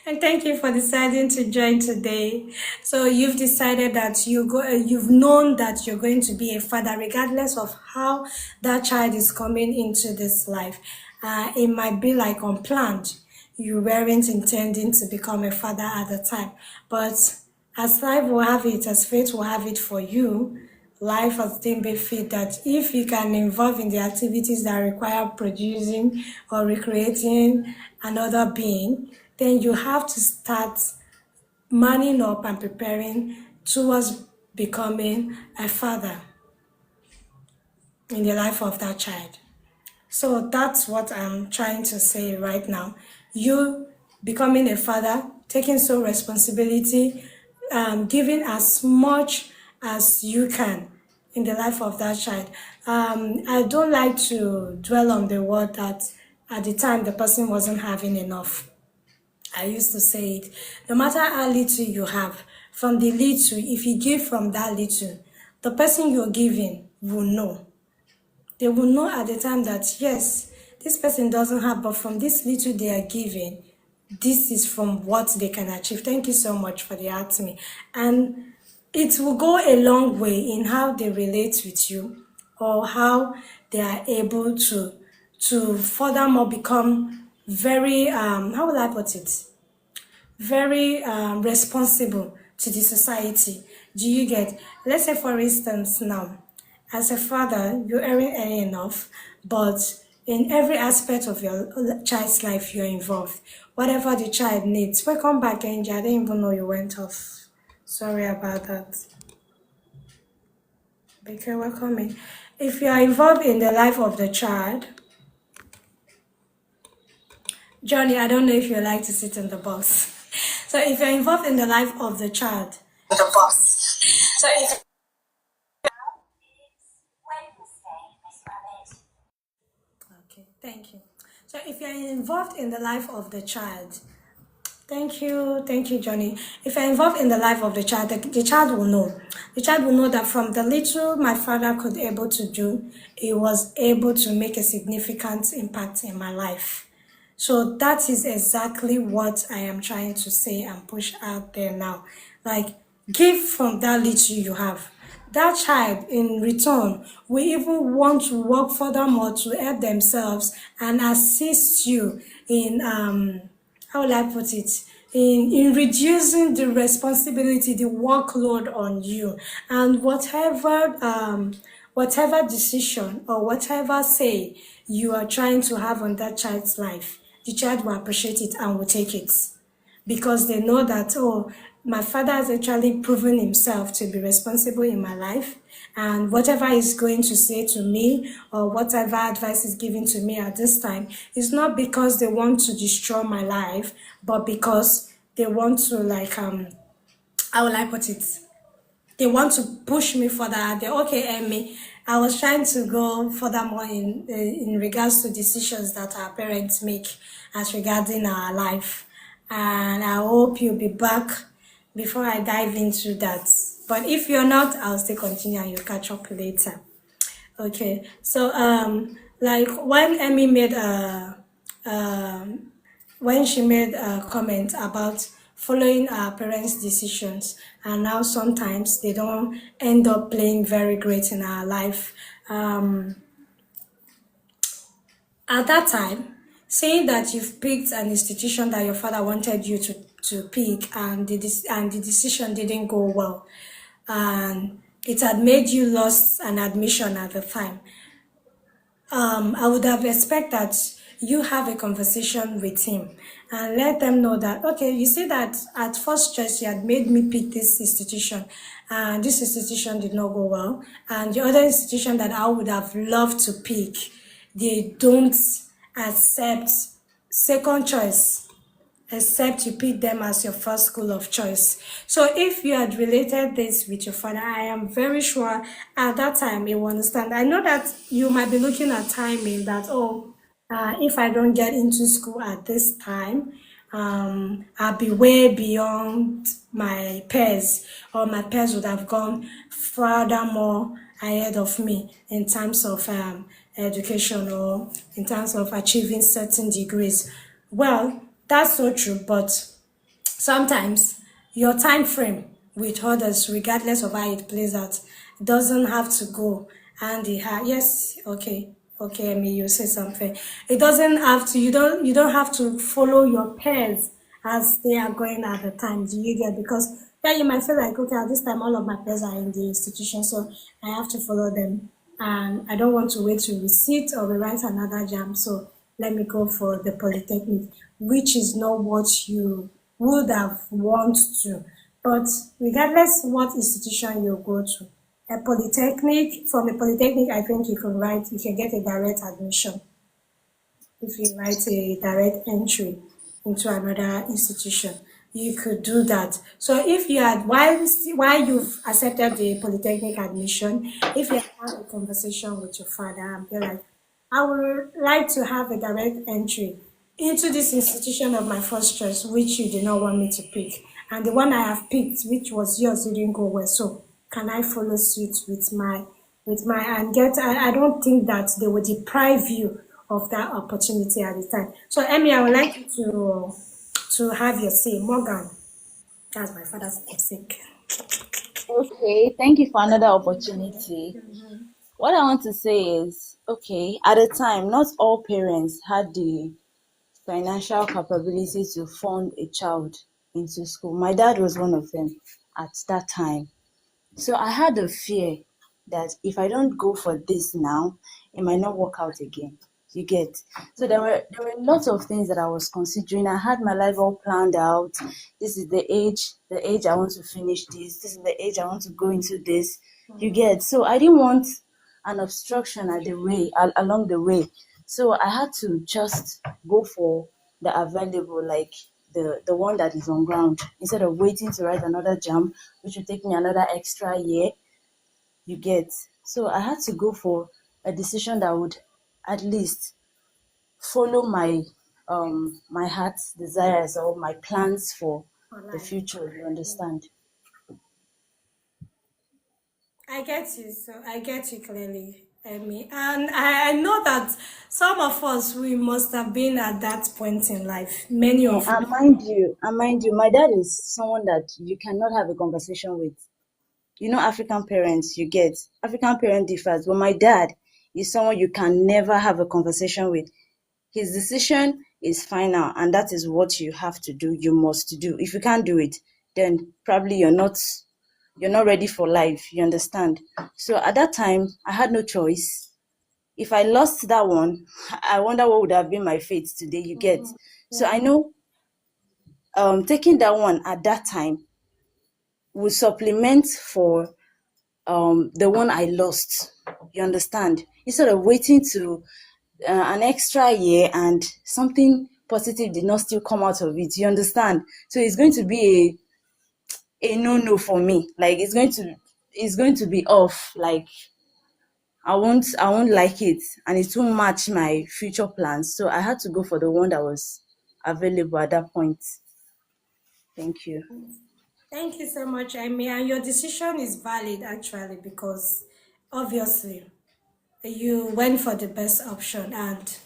And thank you for deciding to join today. So you've decided that you've known that you're going to be a father regardless of how that child is coming into this life. It might be like unplanned. you weren't intending to become a father at the time. But as life will have it, as fate will have it for you, life has deemed it fit that if you can involve in the activities that require producing or recreating another being, then you have to start manning up and preparing towards becoming a father in the life of that child. So that's what I'm trying to say right now. You becoming a father, taking some responsibility, giving as much as you can in the life of that child. I don't like to dwell on the word that at the time the person wasn't having enough. I used to say it, no matter how little you have, from the little, if you give from that little, the person you're giving will know. They will know at the time that, yes, this person doesn't have, but from this little they are giving, this is from what they can achieve. Thank you so much for the art to me. And it will go a long way in how they relate with you, or how they are able to furthermore become very, how will I put it? Very responsible to the society. Do you get? Let's say, for instance, now, as a father, you're earning enough, but in every aspect of your child's life, you're involved. Whatever the child needs. Welcome back, Angel. I didn't even know you went off. Sorry about that. Okay, welcome in. If you are involved in the life of the child, Johnny, I don't know if you like to sit in the bus. So if you're involved in the life of the child, okay, thank you. So if you're involved in the life of the child, thank you, Johnny. If you're involved in the life of the child, the child will know. The child will know that from the little my father could able to do, he was able to make a significant impact in my life. So that is exactly what I am trying to say and push out there now. Like, give from that little you have. That child, in return, will even want to work furthermore to help themselves and assist you in, how will I put it? In reducing the responsibility, the workload on you, and whatever decision or whatever say you are trying to have on that child's life, the child will appreciate it and will take it, because they know that, oh, my father has actually proven himself to be responsible in my life, and whatever he's going to say to me or whatever advice is given to me at this time is not because they want to destroy my life, but because they want to, like, how will I put it? They want to push me further. They, okay, Emmy, I was trying to go furthermore in regards to decisions that our parents make as regarding our life. And I hope you'll be back before I dive into that. But if you're not, I'll still continue and you'll catch up later. Okay, so like when Emmy made when she made a comment about following our parents' decisions, and now sometimes they don't end up playing very great in our life. At that time, saying that you've picked an institution that your father wanted you to pick, and the decision didn't go well, and it had made you lost an admission at the time, I would have expected that you have a conversation with him and let them know that, okay, you see that at first choice you had made me pick this institution, and this institution did not go well, and the other institution that I would have loved to pick, they don't accept second choice, except you pick them as your first school of choice. So if you had related this with your father, I am very sure at that time he will understand. I know that you might be looking at timing that, oh, if I don't get into school at this time, I'll be way beyond my peers, or my peers would have gone furthermore ahead of me in terms of education, or in terms of achieving certain degrees. Well, that's so true, but sometimes your time frame with others, regardless of how it plays out, doesn't have to go hand in hand. Yes, okay, Okay, me, you say something. It doesn't have to. You don't have to follow your peers as they are going at the time. Do you get? Because yeah, you might feel like, okay, at this time all of my peers are in the institution, so I have to follow them, and I don't want to wait to resit or rewrite another jam. So let me go for the polytechnic, which is not what you would have want to. But regardless what institution you go to, from a polytechnic, I think you can get a direct admission if you write a direct entry into another institution. You could do that. So if you had, while you've accepted the polytechnic admission, if you have a conversation with your father and be like, I would like to have a direct entry into this institution of my first choice, which you did not want me to pick. And the one I have picked, which was yours, didn't go well. So can I follow suit with my and get I don't think that they will deprive you of that opportunity at the time. So Emmy, I would like you to have your say. Morgan, that's my father's namesake. Okay, thank you for another opportunity. What I want to say is, okay, at the time, not all parents had the financial capability to fund a child into school. My dad was one of them at that time. So I had a fear that if I don't go for this now, it might not work out again. You get. So there were lots of things that I was considering. I had my life all planned out. This is the age I want to finish this. This is the age I want to go into this. You get. So I didn't want an obstruction along the way. So I had to just go for the available, like the one that is on ground, instead of waiting to write another jam, which would take me another extra year. You get. So I had to go for a decision that would at least follow my heart's desires or my plans for For the life. future. You understand? I get you. So I get you clearly, Emmy. And I know that some of us we must have been at that point in life. Many Yeah, of us. and mind you, my dad is someone that you cannot have a conversation with. African parents, you get. African parent differs, but my dad is someone you can never have a conversation with. His decision is final, and that is what you have to do. You must do. If you can't do it, then probably you're not ready for life. You understand? So at that time, I had no choice. If I lost that one, I wonder what would have been my fate today. You get? So I know taking that one at that time would supplement for the one I lost. You understand? Instead of waiting to an extra year and something positive did not still come out of it. You understand? So it's going to be a no for me. Like it's going to be off. Like I won't like it, and it won't match my future plans. So I had to go for the one that was available at that point. Thank you. Thank you so much, Emmy. And your decision is valid actually because obviously you went for the best option and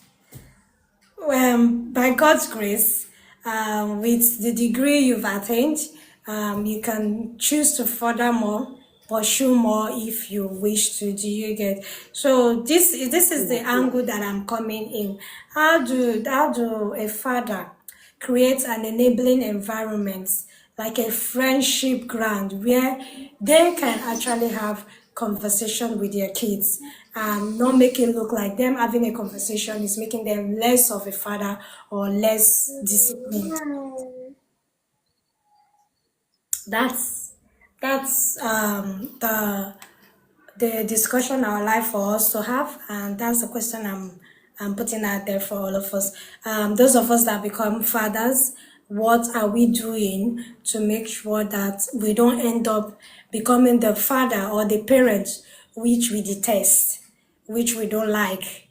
by God's grace, with the degree you've attained, you can choose to further more, pursue more if you wish to. Do you get? So this is the angle that I'm coming in. How do a father create an enabling environment like a friendship ground where they can actually have conversation with their kids and not make it look like them having a conversation is making them less of a father or less disciplined. That's the discussion I would like for us to have, and that's the question I'm putting out there for all of us. Those of us that become fathers, what are we doing to make sure that we don't end up becoming the father or the parent which we detest, which we don't like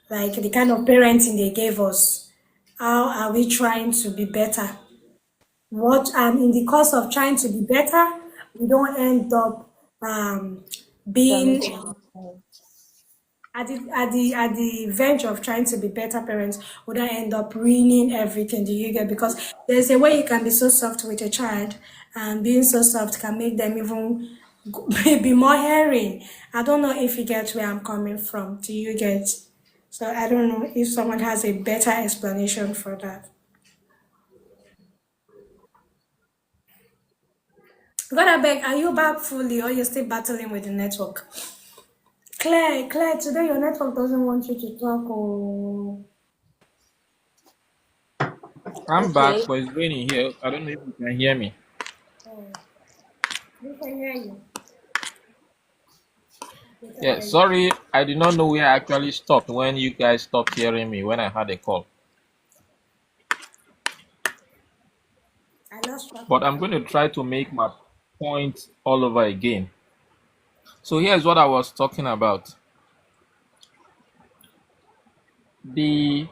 the kind of parenting they gave us? How are we trying to be better? What and in the course of trying to be better, we don't end up being Damaging yourself. at the verge of trying to be better parents, would I end up ruining everything? Do you get? Because there's a way you can be so soft with a child, and being so soft can make them even be more herring. I don't know if you get where I'm coming from. Do you get? So I don't know if someone has a better explanation for that. God, I beg, are you back fully or you're still battling with the network? Claire, today your network doesn't want you to talk. Oh, I'm back, Okay. but it's raining here. I don't know if you can hear me. oh, we can hear you. We can Yeah, hear you. sorry, I did not know where I actually stopped when you guys stopped hearing me when I had a call. I lost track But of I'm time. going to try to make my point all over again. So here's what I was talking about. The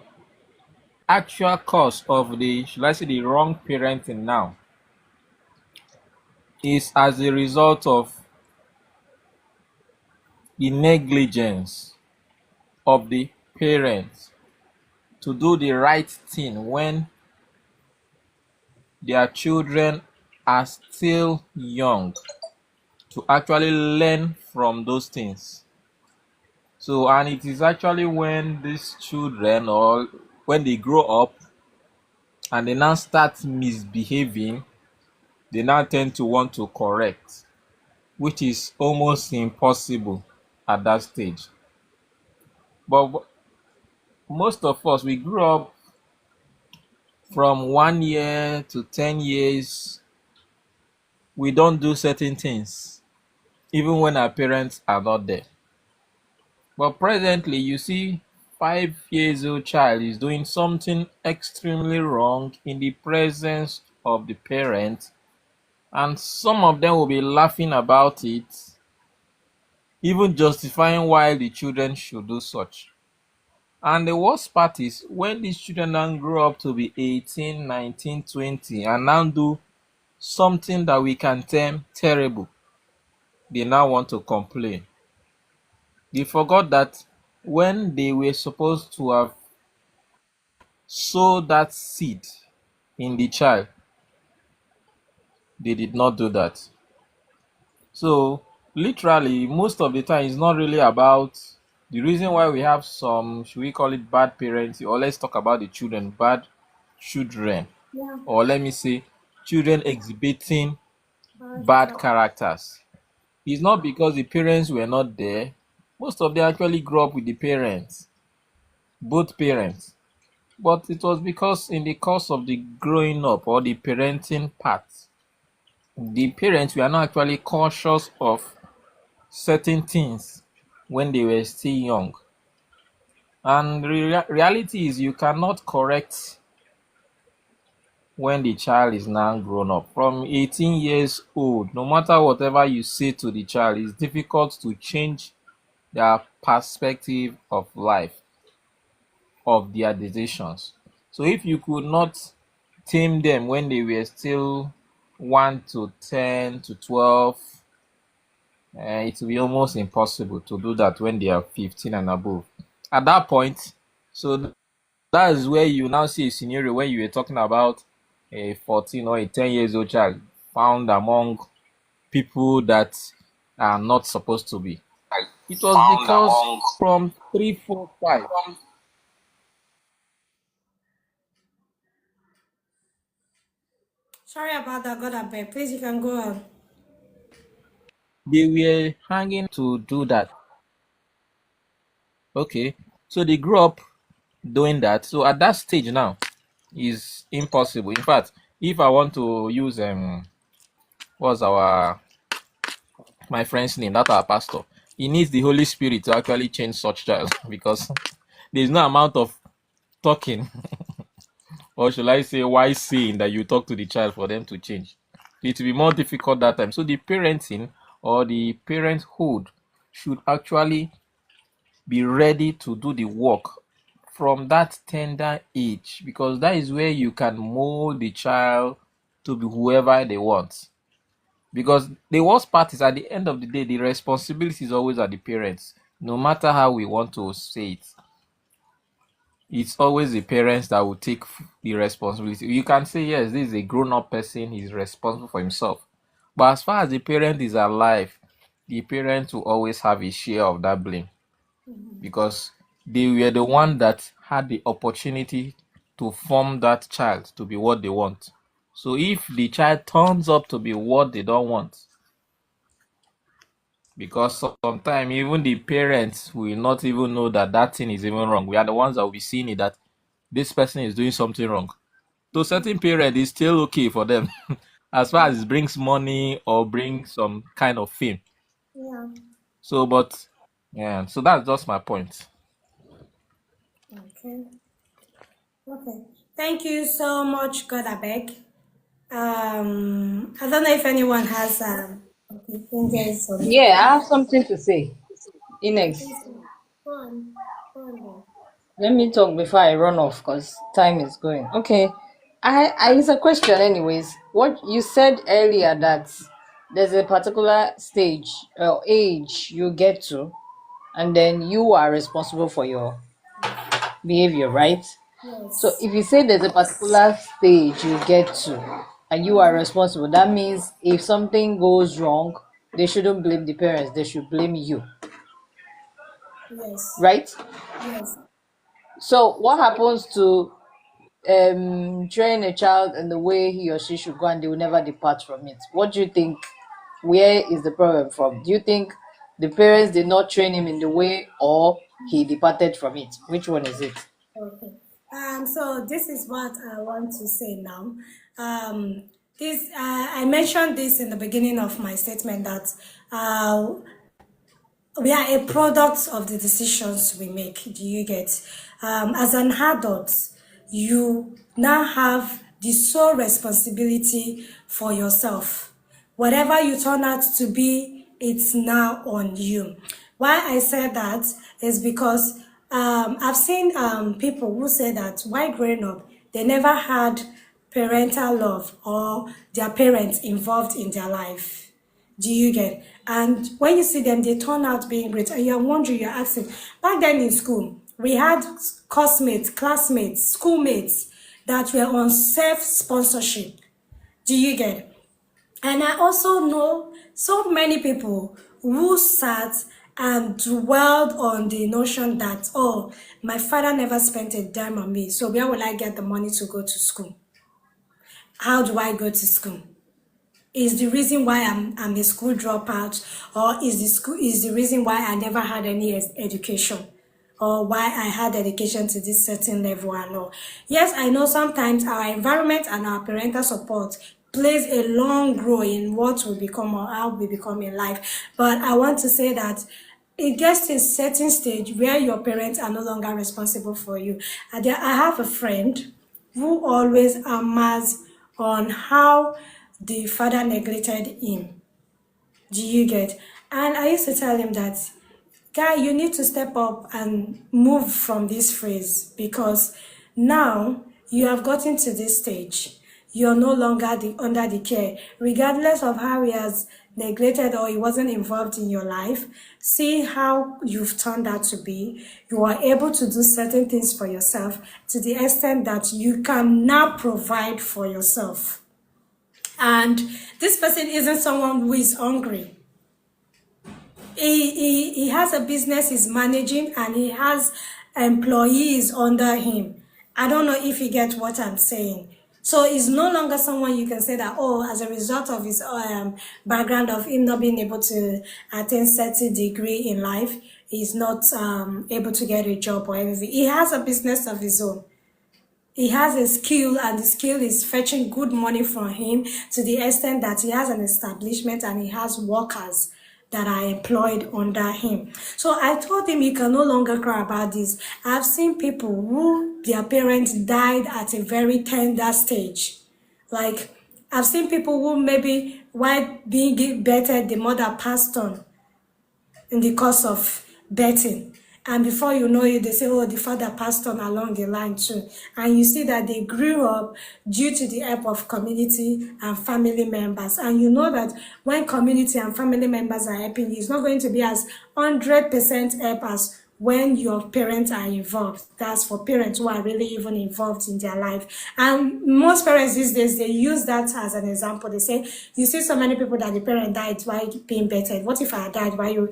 actual cause of the, should I say, the wrong parenting now is as a result of the negligence of the parents to do the right thing when their children are still young, to actually learn from those things. So, and it is actually when these children, or when they grow up and they now start misbehaving, they now tend to want to correct, which is almost impossible at that stage. But most of us, we grew up from 1 year to 10 years, we don't do certain things, even when our parents are not there. But presently, you see, 5 years old child is doing something extremely wrong in the presence of the parent, and some of them will be laughing about it, even justifying why the children should do such. And the worst part is when these children now grow up to be 18, 19, 20, and now do something that we can term terrible, they now want to complain. They forgot that when they were supposed to have sowed that seed in the child, they did not do that. So, literally, most of the time, it's not really about the reason why we have some, should we call it bad parenting, or let's talk about the children, bad children, Yeah, or let me say, children exhibiting but bad characters. It's not because the parents were not there. Most of them actually grew up with the parents, both parents. But it was because in the course of the growing up or the parenting part, the parents were not actually cautious of certain things when they were still young. And the reality is you cannot correct when the child is now grown up. From 18 years old, no matter whatever you say to the child, it's difficult to change their perspective of life, of their decisions. So if you could not tame them when they were still 1 to 10 to 12, it will be almost impossible to do that when they are 15 and above. At that point, so that is where you now see a scenario where you were talking about a 14 or a 10 years old child found among people that are not supposed to be. It was found because among. from 3, 4, 5, Sorry about that, God, I beg. Please, you can go on. they were hanging to do that. Okay, so they grew up doing that. So at that stage now, is impossible. In fact, if I want to use what's our my friend's name, that our pastor, he needs the Holy Spirit to actually change such child because there's no amount of talking, or should I say wise saying, that you talk to the child for them to change. It will be more difficult that time. So the parenting or the parenthood should actually be ready to do the work from that tender age, because that is where you can mold the child to be whoever they want. Because the worst part is, at the end of the day, the responsibility is always at the parents. No matter how we want to say it, it's always the parents that will take the responsibility. You can say, yes, this is a grown up person, he's responsible for himself. But as far as the parent is alive, the parent will always have a share of that blame, because they were the one that had the opportunity to form that child to be what they want. So if the child turns up to be what they don't want, because sometimes even the parents will not even know that that thing is even wrong. We are the ones that will be seeing it, that this person is doing something wrong. To certain parents, it's still okay for them as far as it brings money or brings some kind of fame. Yeah. So, but yeah, so that's just my point. Okay. Okay. Thank you so much, God, I beg. I don't know if anyone has okay, fingers on. Yeah, I have something to say. Inex, Okay, so go on. Go on then. let me talk before I run off because time is going. Okay. I it's a question anyways. What you said earlier that there's a particular stage or age you get to and then you are responsible for your behavior, right? So Yes. if you say there's a particular stage you get to and you are responsible, that means if something goes wrong, they shouldn't blame the parents, they should blame you, Yes. right? Yes. So what happens to train a child in the way he or she should go and they will never depart from it? What do you think? Where is the problem from? Do you think the parents did not train him in the way or he departed from it? Which one is it? Okay. So this is what I want to say now. This I mentioned this in the beginning of my statement that uh, we are a product of the decisions we make. Do you get? As an adult, you now have the sole responsibility for yourself. Whatever you turn out to be, it's now on you. Why I said that is because I've seen people who say that while growing up, they never had parental love or their parents involved in their life. Do you get? And when you see them, they turn out being great. And you're wondering, you're asking. Back then in school, we had classmates, schoolmates that were on self-sponsorship. Do you get? And I also know so many people who sat and dwelled on the notion that, oh, my father never spent a dime on me, so where will I get the money to go to school? How do I go to school? Is the reason why I'm a school dropout, or is the reason why I never had any education, or why I had education to this certain level and all. Yes, I know sometimes our environment and our parental support plays a long role in what we become or how we become in life. But I want to say that it gets to a certain stage where your parents are no longer responsible for you. I have a friend who always hammers on how the father neglected him. Do you get? And I used to tell him that, guy, you need to step up and move from this phrase, because now you have gotten to this stage. You're no longer under the care, regardless of how he has neglected or he wasn't involved in your life. See how you've turned out to be. You are able to do certain things for yourself to the extent that you can now provide for yourself. And this person isn't someone who is hungry. He has a business he's managing and he has employees under him. I don't know if you get what I'm saying. So he's no longer someone you can say that, oh, as a result of his background of him not being able to attain certain degree in life, he's not able to get a job or anything. He has a business of his own. He has a skill, and the skill is fetching good money from him to the extent that he has an establishment and he has workers that are employed under him. So I told him, you can no longer cry about this. I've seen people who their parents died at a very tender stage. Like, I've seen people who maybe while being bettered, the mother passed on in the course of betting. And before you know it, they say, oh, the father passed on along the line too. And you see that they grew up due to the help of community and family members. And you know that when community and family members are helping you, it's not going to be as 100% help as when your parents are involved. That's for parents who are really even involved in their life. And most parents these days, they use that as an example. They say, you see so many people that the parent died while being bettered. What if I died while you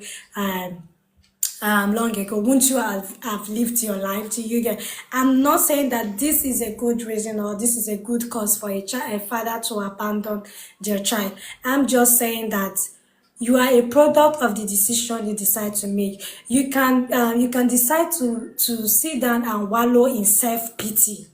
long ago, wouldn't you have lived your life? Do you get? I'm not saying that this is a good reason or this is a good cause for a father to abandon their child. I'm just saying that you are a product of the decision you decide to make. You can decide to sit down and wallow in self-pity.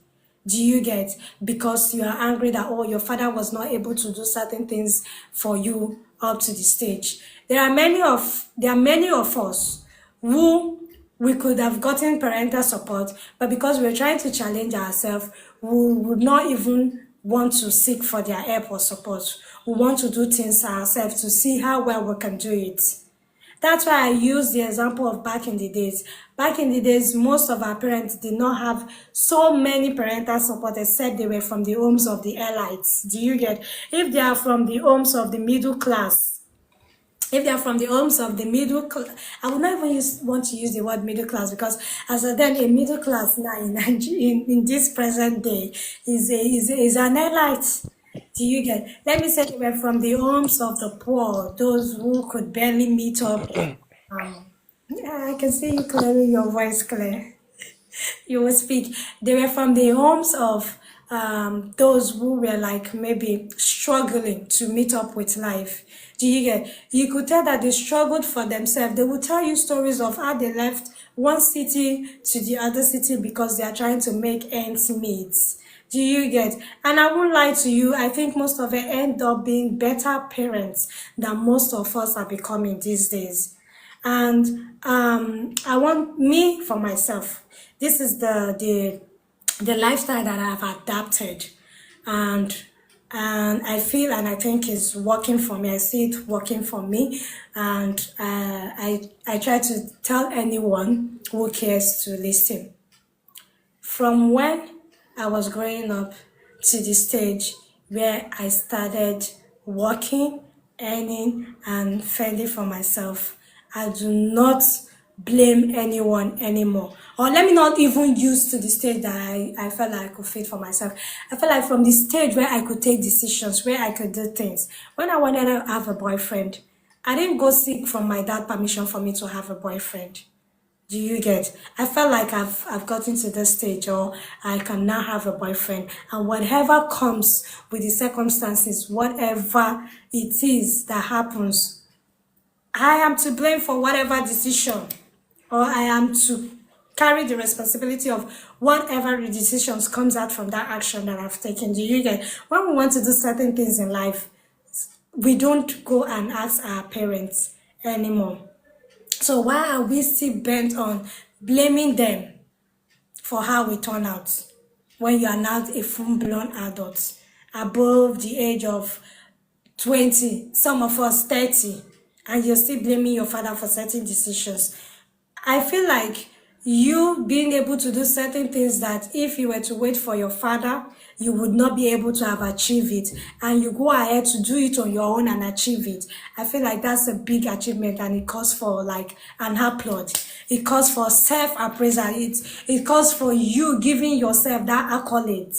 Do you get? Because you are angry that, oh, your father was not able to do certain things for you up to the stage. There are many of us who we could have gotten parental support, but because we're trying to challenge ourselves, we would not even want to seek for their help or support. We want to do things ourselves to see how well we can do it. That's why I use the example of back in the days. Back in the days, most of our parents did not have so many parental support except they were from the homes of the elites. Do you get? If they are from the homes of the middle class, if they are from the homes of the middle class, I would not even want to use the word middle class because as a then a middle class now in in this present day is an elite. Do you get? Let me say they were from the homes of the poor, those who could barely meet up. Yeah, I can see you clearly, your voice clear. You will speak. They were from the homes of those who were like maybe struggling to meet up with life. Do you get? You could tell that they struggled for themselves. They would tell you stories of how they left one city to the other city because they are trying to make ends meet. Do you get? And I won't lie to you, I think most of it end up being better parents than most of us are becoming these days. And I want me for myself. This is the lifestyle that I've adapted, and I feel and I think is working for me. I see it working for me, and I try to tell anyone who cares to listen. From when I was growing up to the stage where I started working, earning, and fending for myself, I do not blame anyone anymore. Or let me not even use to the stage that I felt like I could fit for myself. I felt like from the stage where I could take decisions, where I could do things. When I wanted to have a boyfriend, I didn't go seek from my dad permission for me to have a boyfriend. Do you get? I felt like I've gotten to this stage, or I can now have a boyfriend, and whatever comes with the circumstances, whatever it is that happens, I am to blame for whatever decision, or I am to carry the responsibility of whatever decisions comes out from that action that I've taken. Do you get? When we want to do certain things in life, we don't go and ask our parents anymore. So why are we still bent on blaming them for how we turn out when you are now a full-blown adult, above the age of 20, some of us 30, and you're still blaming your father for certain decisions? I feel like you being able to do certain things that if you were to wait for your father, you would not be able to have achieved it, and you go ahead to do it on your own and achieve it. I feel like that's a big achievement, and it calls for like an applaud. It calls for self-appraisal. It calls for you giving yourself that accolade.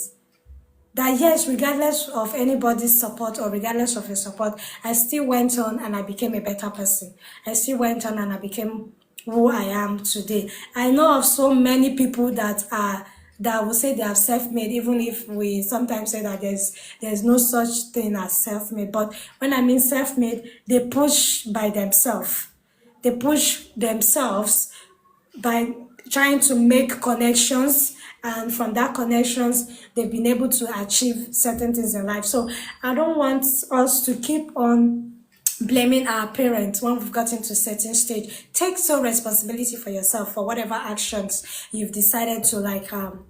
That yes, regardless of anybody's support or regardless of your support, I still went on and I became a better person. I still went on and I became who I am today. I know of so many people that will say they are self-made, even if we sometimes say that there's no such thing as self-made. But when I mean self-made, they push by themselves. They push themselves by trying to make connections, and from that connections they've been able to achieve certain things in life. So I don't want us to keep on blaming our parents when we've gotten to a certain stage. Take some responsibility for yourself for whatever actions you've decided to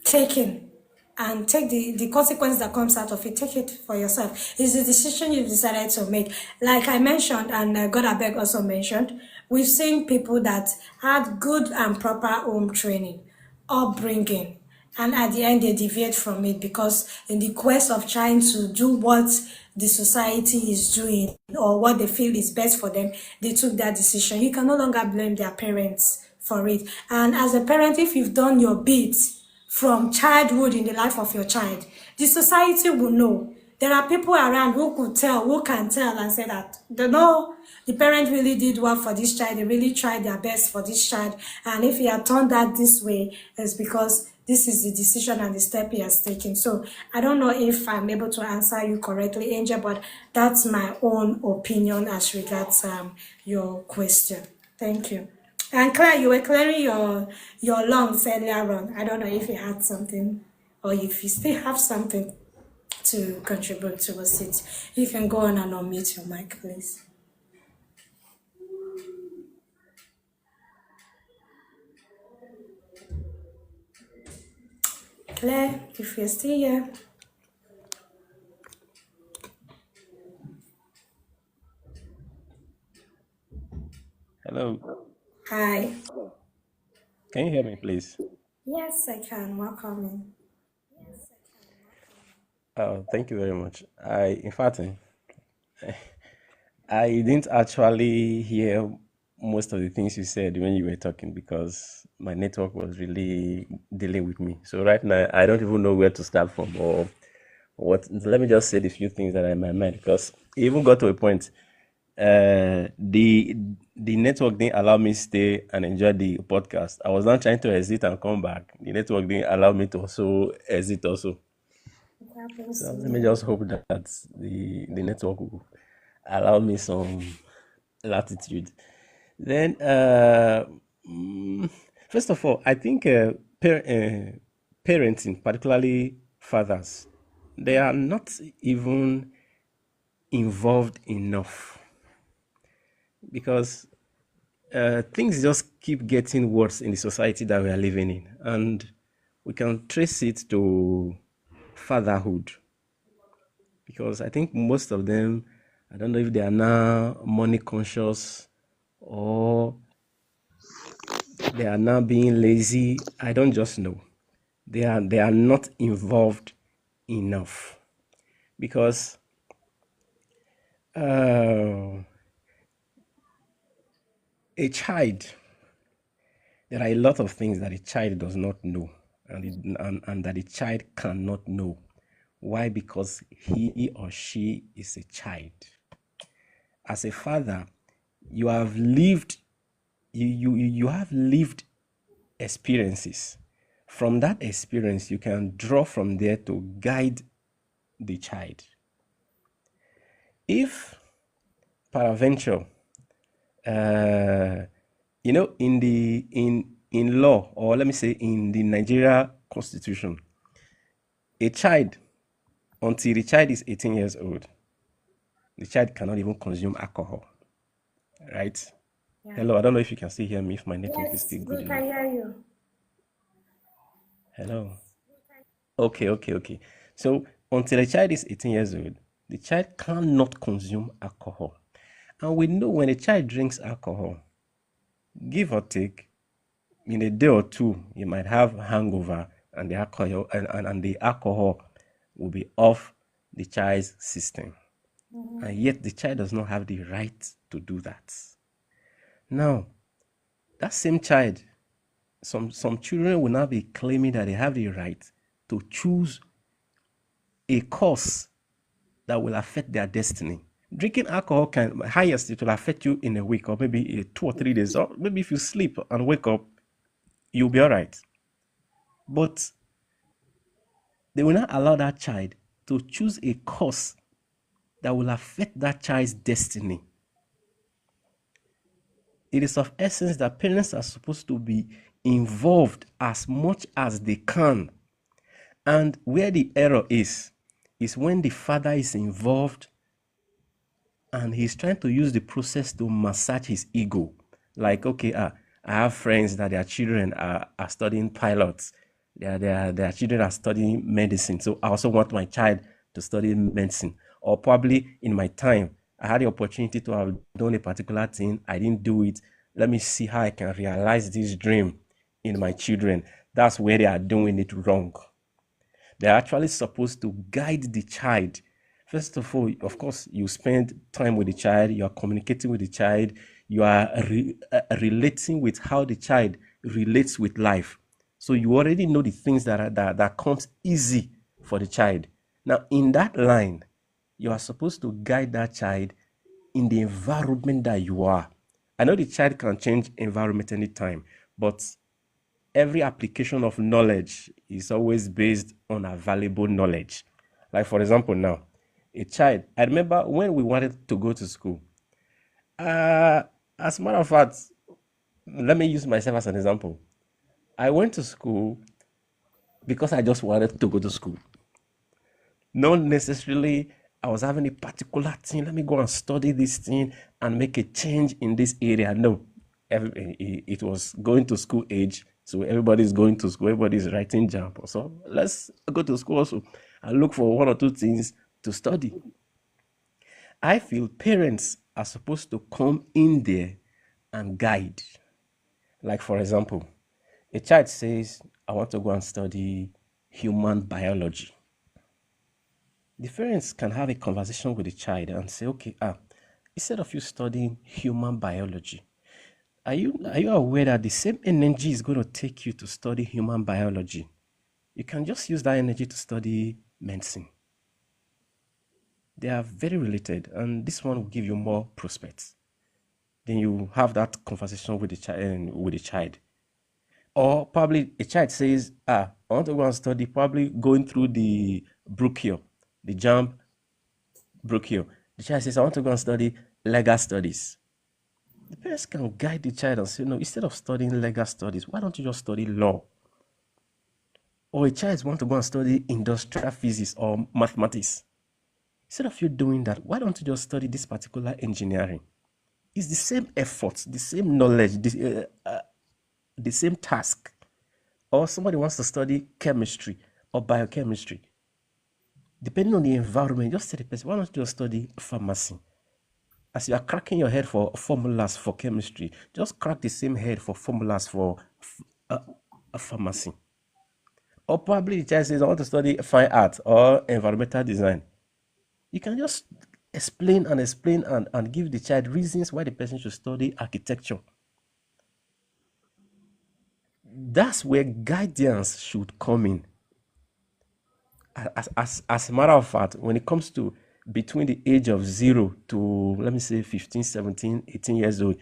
taking, and take the consequence that comes out of it. Take it for yourself. It's the decision you've decided to make. Like I mentioned, and God Abeg also mentioned, we've seen people that had good and proper home training, upbringing, and at the end they deviate from it because in the quest of trying to do what the society is doing or what they feel is best for them, they took that decision. You can no longer blame their parents for it. And as a parent, if you've done your bit from childhood in the life of your child, the society will know. there are people around who can tell and say that they know the parent really did well for this child, they really tried their best for this child, and if he had turned that this way, it's because this is the decision and the step he has taken. So I don't know if I'm able to answer you correctly, Angel, but that's my own opinion as regards your question. Thank you. And Claire, you were clearing your lungs earlier on. I don't know if you had something or if you still have something to contribute towards it. You can go on and unmute your mic, please. Claire, if you're still here. Hello. Hi. Can you hear me, please? Yes, I can. Welcome in. Thank you very much. In fact, I didn't actually hear most of the things you said when you were talking because my network was really dealing with me. So right now, I don't even know where to start from or what. Let me just say the few things that are in my mind because it even got to a point. The network didn't allow me to stay and enjoy the podcast. I was not trying to exit and come back. The network didn't allow me to also exit also. So let me just hope that the network will allow me some latitude. Then, first of all, I think parenting, particularly fathers, they are not even involved enough because things just keep getting worse in the society that we are living in, and we can trace it to fatherhood because I think most of them, I don't know if they are now money conscious or they are now being lazy. I don't just know. They are not involved enough because a child, there are a lot of things that a child does not know and that a child cannot know. Why? Because he or she is a child. As a father, you have lived experiences. From that experience, you can draw from there to guide the child. If peradventure, in law, or let me say in the Nigeria Constitution, a child, until the child is 18 years old, the child cannot even consume alcohol, right? Yeah. Hello, I don't know if you can still hear me, if my network is still good enough. Yes, we can hear you. Hello. Okay. So until a child is 18 years old, the child cannot consume alcohol. And we know when a child drinks alcohol, give or take, in a day or two, you might have hangover and the alcohol will be off the child's system. Mm-hmm. And yet the child does not have the right to do that. Now, that same child, some children will now be claiming that they have the right to choose a course that will affect their destiny. Drinking alcohol can, highest, it will affect you in a week or maybe 2 or 3 days. Or maybe if you sleep and wake up, you'll be all right. But they will not allow that child to choose a course that will affect that child's destiny. It is of essence that parents are supposed to be involved as much as they can. And where the error is when the father is involved and he's trying to use the process to massage his ego. Like, okay, I have friends that their children are studying pilots. Their children are studying medicine. So I also want my child to study medicine. Or probably in my time, I had the opportunity to have done a particular thing. I didn't do it. Let me see how I can realize this dream in my children. That's where they are doing it wrong. They're actually supposed to guide the child. First of all, of course, you spend time with the child, you are communicating with the child, you are relating with how the child relates with life. So you already know the things that comes easy for the child. Now, in that line, you are supposed to guide that child in the environment that you are. I know the child can change environment anytime, but every application of knowledge is always based on available knowledge. Like, for example, now, a child, I remember when we wanted to go to school. As a matter of fact, let me use myself as an example. I went to school because I just wanted to go to school. Not necessarily I was having a particular thing. Let me go and study this thing and make a change in this area. No, it was going to school age. So everybody's going to school. Everybody's writing jump. So let's go to school also and look for one or two things to study. I feel parents are supposed to come in there and guide. Like, for example, a child says, I want to go and study human biology. The parents can have a conversation with the child and say, okay, instead of you studying human biology, are you aware that the same energy is going to take you to study human biology? You can just use that energy to study medicine. They are very related, and this one will give you more prospects. Then you have that conversation with the child. Or probably a child says, I want to go and study, probably going through the brochure, the jump brochure. The child says, I want to go and study legal studies. The parents can guide the child and say, no, instead of studying legal studies, why don't you just study law? Or a child wants to go and study industrial physics or mathematics. Instead of you doing that, why don't you just study this particular engineering? It's the same effort, the same knowledge, the same task. Or somebody wants to study chemistry or biochemistry. Depending on the environment, just say the person, why don't you just study pharmacy? As you are cracking your head for formulas for chemistry, just crack the same head for formulas for a pharmacy. Or probably the child says, I want to study fine art or environmental design. You can just explain and give the child reasons why the person should study architecture. That's where guidance should come in. As a matter of fact, when it comes to between the age of 0 to, let me say, 15, 17, 18 years old,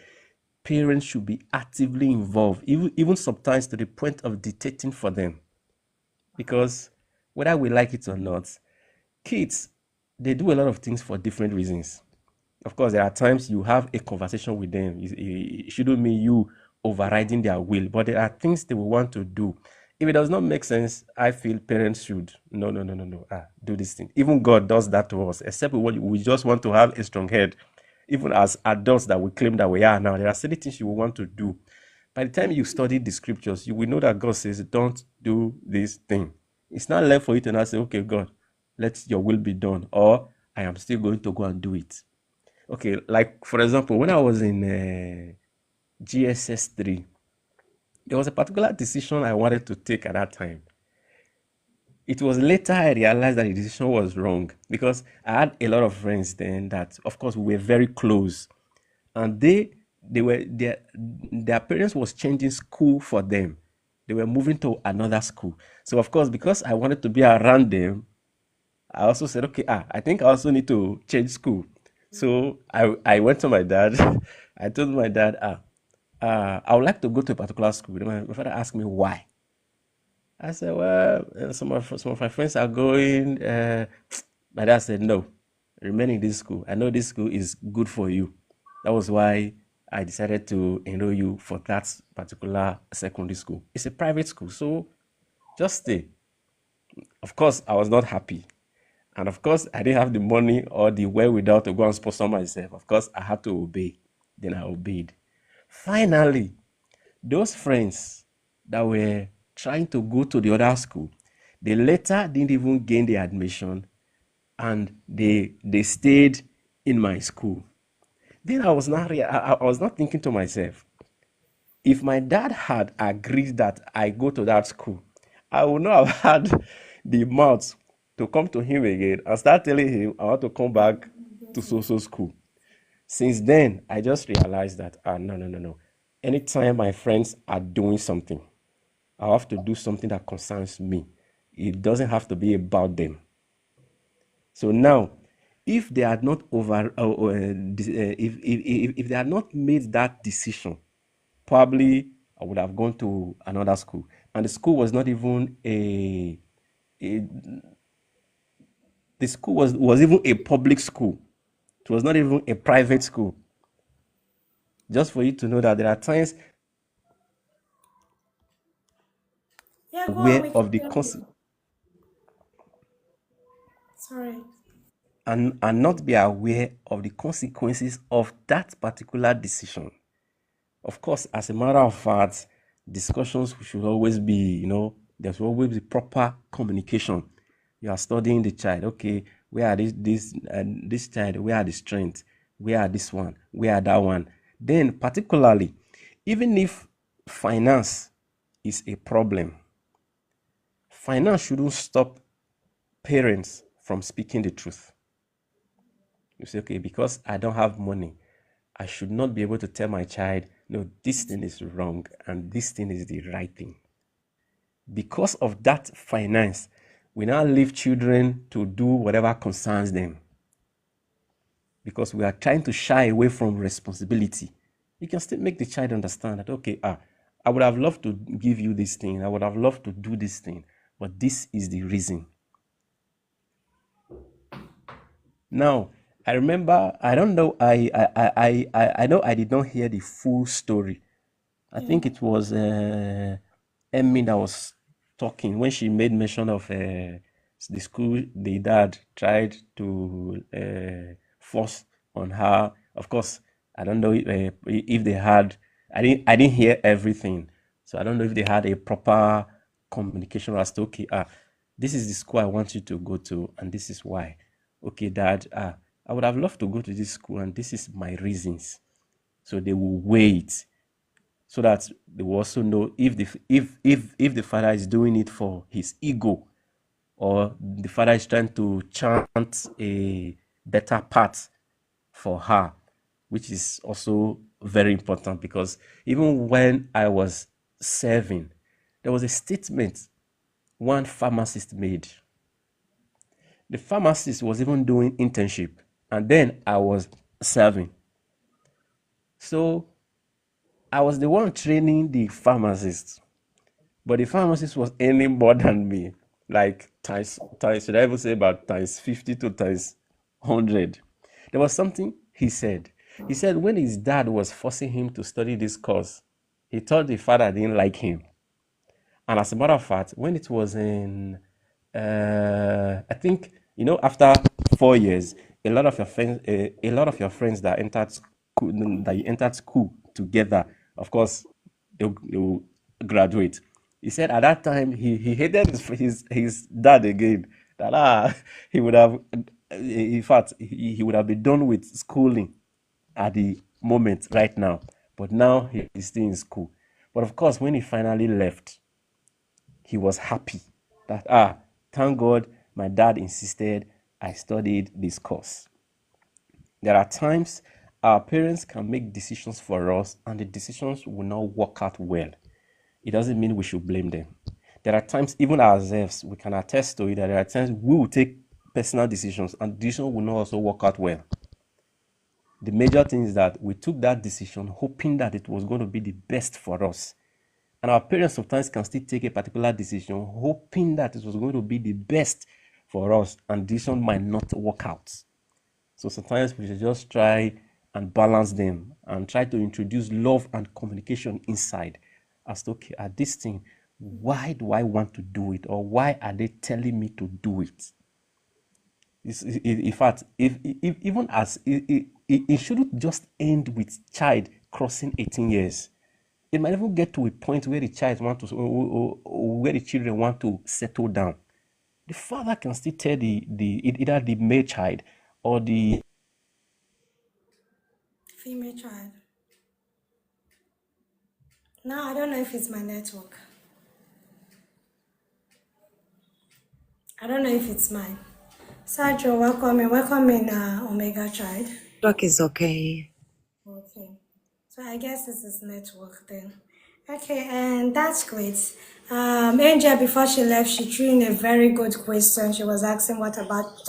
parents should be actively involved, even sometimes to the point of dictating for them. Because whether we like it or not, kids, they do a lot of things for different reasons. Of course, there are times you have a conversation with them. It shouldn't mean you overriding their will, but there are things they will want to do. If it does not make sense, I feel parents should no, do this thing. Even God does that to us, except we just want to have a strong head. Even as adults that we claim that we are now, there are certain things you will want to do. By the time you study the scriptures, you will know that God says, don't do this thing. It's not left for you to now say, okay, God, let your will be done, or I am still going to go and do it. Okay, like for example, when I was in GSS 3, there was a particular decision I wanted to take at that time. It was later I realized that the decision was wrong because I had a lot of friends then that, of course, we were very close, and their parents was changing school for them. They were moving to another school. So of course, because I wanted to be around them, I also said, okay, I think I also need to change school. So I went to my dad. I told my dad, I would like to go to a particular school. My father asked me why. I said, well, some of my friends are going. My dad said, no, remain in this school. I know this school is good for you. That was why I decided to enroll you for that particular secondary school. It's a private school, so just stay. Of course, I was not happy. And of course, I didn't have the money or the wherewithal to go and sponsor myself. Of course, I had to obey. Then I obeyed. Finally, those friends that were trying to go to the other school, they later didn't even gain the admission, and they stayed in my school. Then I was not thinking to myself, if my dad had agreed that I go to that school, I would not have had the mouth to come to him again and start telling him I want to come back to so school. Since then, I just realized that no. Anytime my friends are doing something, I have to do something that concerns me. It doesn't have to be about them. So now, if they had not if they had not made that decision, probably I would have gone to another school, and the school was not even the school was even a public school. It was not even a private school. Just for you to know that there are times Yeah, go on. aware We can of the hear you. Sorry. and not be aware of the consequences of that particular decision. Of course, as a matter of fact, discussions should always be, there's always be proper communication. You are studying the child. Okay, where are this child? Where are the strengths? Where are this one? Where are that one? Then, particularly, even if finance is a problem, finance shouldn't stop parents from speaking the truth. You say, okay, because I don't have money, I should not be able to tell my child, no, this thing is wrong and this thing is the right thing. Because of that finance, we now leave children to do whatever concerns them. Because we are trying to shy away from responsibility. You can still make the child understand that, okay, I would have loved to give you this thing, I would have loved to do this thing, but this is the reason. Now, I remember, I don't know, I know I did not hear the full story. I think it was Emmy that was talking when she made mention of the school the dad tried to force on her. Of course, I don't know if they had. I didn't hear everything, so I don't know if they had a proper communication as to, okay, this is the school I want you to go to, and this is why. Okay, dad, I would have loved to go to this school, and this is my reasons. So they will wait so that they will also know if the father is doing it for his ego, or the father is trying to chant a better path for her, which is also very important. Because even when I was serving, there was a statement one pharmacist made. The pharmacist was even doing internship, and then I was serving. So I was the one training the pharmacist, but the pharmacist was earning more than me, like times, should I even say about times 50 to times 100. There was something he said. He said when his dad was forcing him to study this course, he thought the father didn't like him. And as a matter of fact, when it was in, I think, after 4 years, a lot of your friends that you entered school together, of course, they'll graduate. He said at that time he hated his dad again. That he would have, in fact, he would have been done with schooling at the moment right now. But now he's still in school. But of course, when he finally left, he was happy that, thank God my dad insisted I studied this course. There are times our parents can make decisions for us and the decisions will not work out well. It doesn't mean we should blame them. There are times, even ourselves, we can attest to it, that there are times we will take personal decisions and decisions will not also work out well. The major thing is that we took that decision hoping that it was going to be the best for us. And our parents sometimes can still take a particular decision hoping that it was going to be the best for us, and the decision might not work out. So sometimes we should just try and balance them and try to introduce love and communication inside as to, okay, at this thing, why do I want to do it? Or why are they telling me to do it? In fact, if even as it shouldn't just end with child crossing 18 years. It might even get to a point where the child or where the children want to settle down. The father can still tell either the male child or the Female child. Now, I don't know if it's my network. I don't know if it's mine. Sergio, welcome in Omega Child. Network is okay. Okay. So I guess this is network then. Okay, and that's great. Angel, before she left, she threw in a very good question. She was asking what about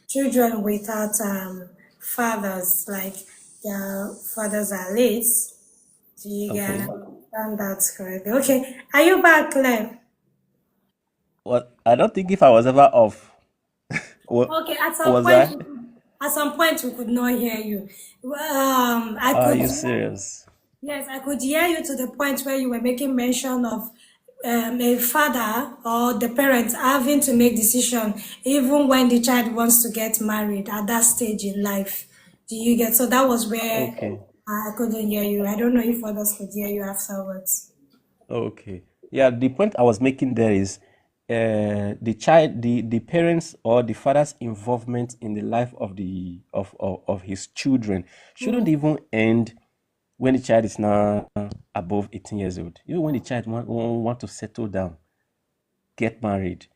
children without fathers, like their fathers are late. Do you get Okay. understand that correctly? Okay, are you back, Claire? Well, I don't think if I was ever off. Okay, Was I? at some point we could not hear you. I Are could. you serious? Yes, I could hear you to the point where you were making mention of a father or the parents having to make decision even when the child wants to get married at that stage in life. Do you get? So that was where Okay. I couldn't hear you. I don't know if others could hear you afterwards. Okay. Yeah, the point I was making there is the parents or the father's involvement in the life of of his children shouldn't even end when the child is now above 18 years old. Even when the child want to settle down, get married,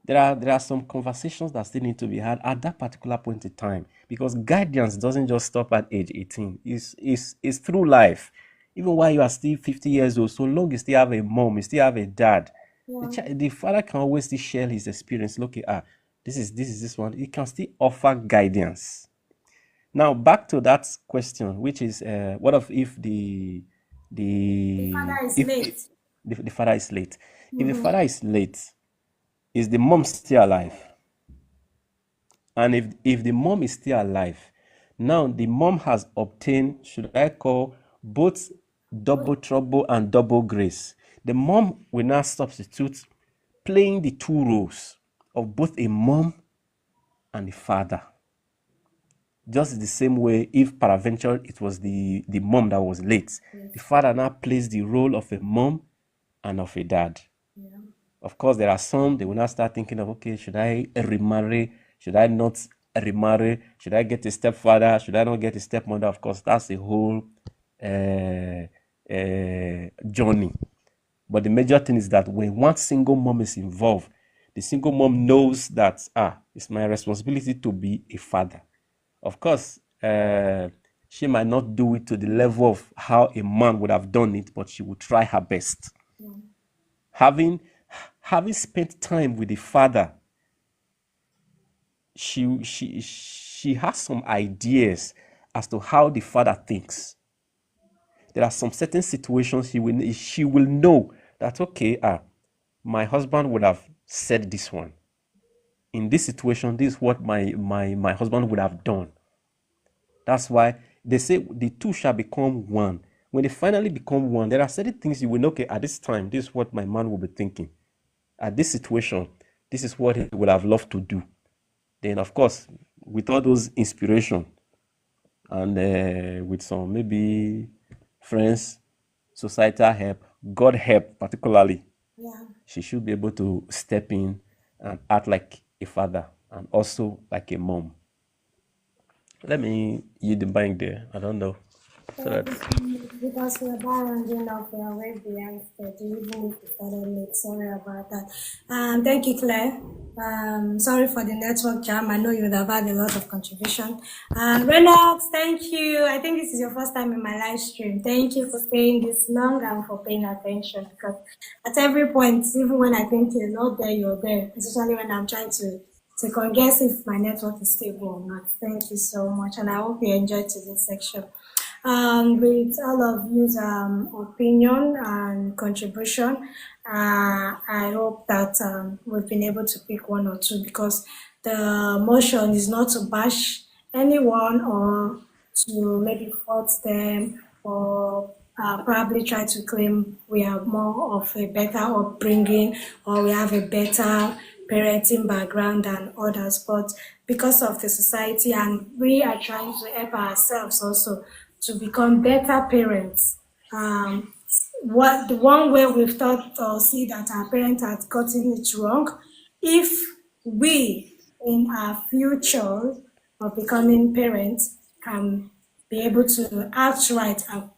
there are some conversations that still need to be had at that particular point in time, because guidance doesn't just stop at age 18. It's through life. Even while you are still 50 years old, so long you still have a mom, you still have a dad, Yeah. the father can always still share his experience. Look at this one. He can still offer guidance. Now back to that question, which is what if The the father is if late. the father is late? If the Mm-hmm. father is late, is the mom still alive? And if the mom is still alive, now the mom has obtained, should I call, both double trouble and double grace. The mom will now substitute playing the two roles of both a mom and a father. Just the same way, if peradventure it was the mom that was late, the father now plays the role of a mom and of a dad. Yeah. Of course, there are some, they will now start thinking of, okay, should I remarry? Should I not remarry? Should I get a stepfather? Should I not get a stepmother? Of course, that's a whole journey. But the major thing is that when one single mom is involved, the single mom knows that, it's my responsibility to be a father. Of course, she might not do it to the level of how a man would have done it, but she will try her best. Yeah. Having spent time with the father, she has some ideas as to how the father thinks. There are some certain situations she will know that, okay, my husband would have said this one. In this situation, this is what my husband would have done. That's why they say the two shall become one. When they finally become one, there are certain things you will know, okay, at this time, this is what my man will be thinking. At this situation, this is what he would have loved to do. Then, of course, with all those inspiration and with some maybe friends, societal help, God help particularly, Yeah. she should be able to step in and act like a father and also like a mom. Let me use the bank there. I don't know. So Thank that you so much, because we're about rounding off, we are way beyond 30, even if we started late. Sorry about that. Thank you, Claire. Sorry for the network jam. I know you would have had a lot of contribution. Reynolds, thank you. I think this is your first time in my live stream. Thank you for staying this long and for paying attention, because at every point, even when I think you're not there, you're there, especially when I'm trying to second guess if my network is stable or not. Thank you so much, and I hope you enjoyed today's section. With all of you's opinion and contribution, I hope that we've been able to pick one or two, because the motion is not to bash anyone or to maybe fault them or probably try to claim we are more of a better upbringing or we have a better parenting background than others, but because of the society, and we are trying to help ourselves also to become better parents. What the one way we've thought or see that our parents had gotten it wrong, if we in our future of becoming parents can be able to outright and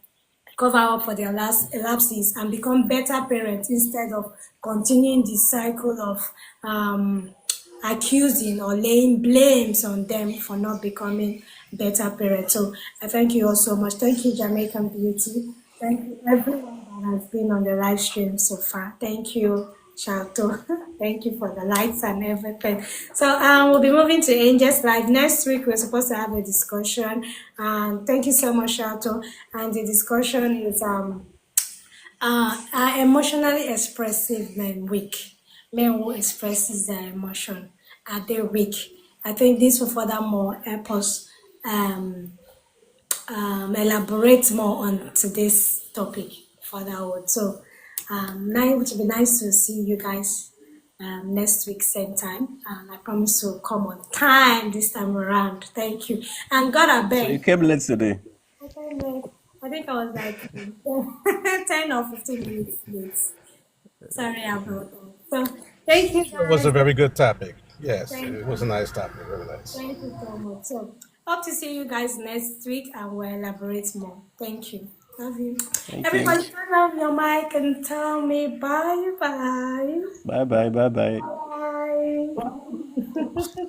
cover up for their last lapses and become better parents instead of continuing the cycle of accusing or laying blames on them for not becoming better parents. So I thank you all so much. Thank you, Jamaican Beauty. Thank you, everyone. has been on the live stream so far. Thank you, Shalto. Thank you for the lights and everything. So we'll be moving to Angel's Live. Next week, we're supposed to have a discussion. Thank you so much, Shalto. And the discussion is are emotionally expressive men weak? Men who expresses their emotion, are they weak? I think this will furthermore help us elaborate more on today's topic furtherward. So now it would be nice to see you guys next week same time. I promise to come on time this time around. Thank you. And God I So beg. you came late today. I came late. I think I was like 10 or 15 minutes late. Sorry about that. So thank you It was guys. a very good topic. Yes, Thank it was a you. nice topic. Very nice. Thank you so much. So hope to see you guys next week and we'll elaborate more. Thank you. Love you. Thank Everybody you. turn off your mic and tell me bye bye. Bye bye. Bye bye. Bye.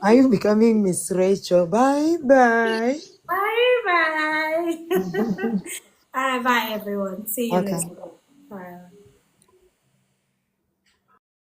Are you becoming Miss Rachel? Bye bye. Bye bye. Bye bye everyone. See you Okay. next week.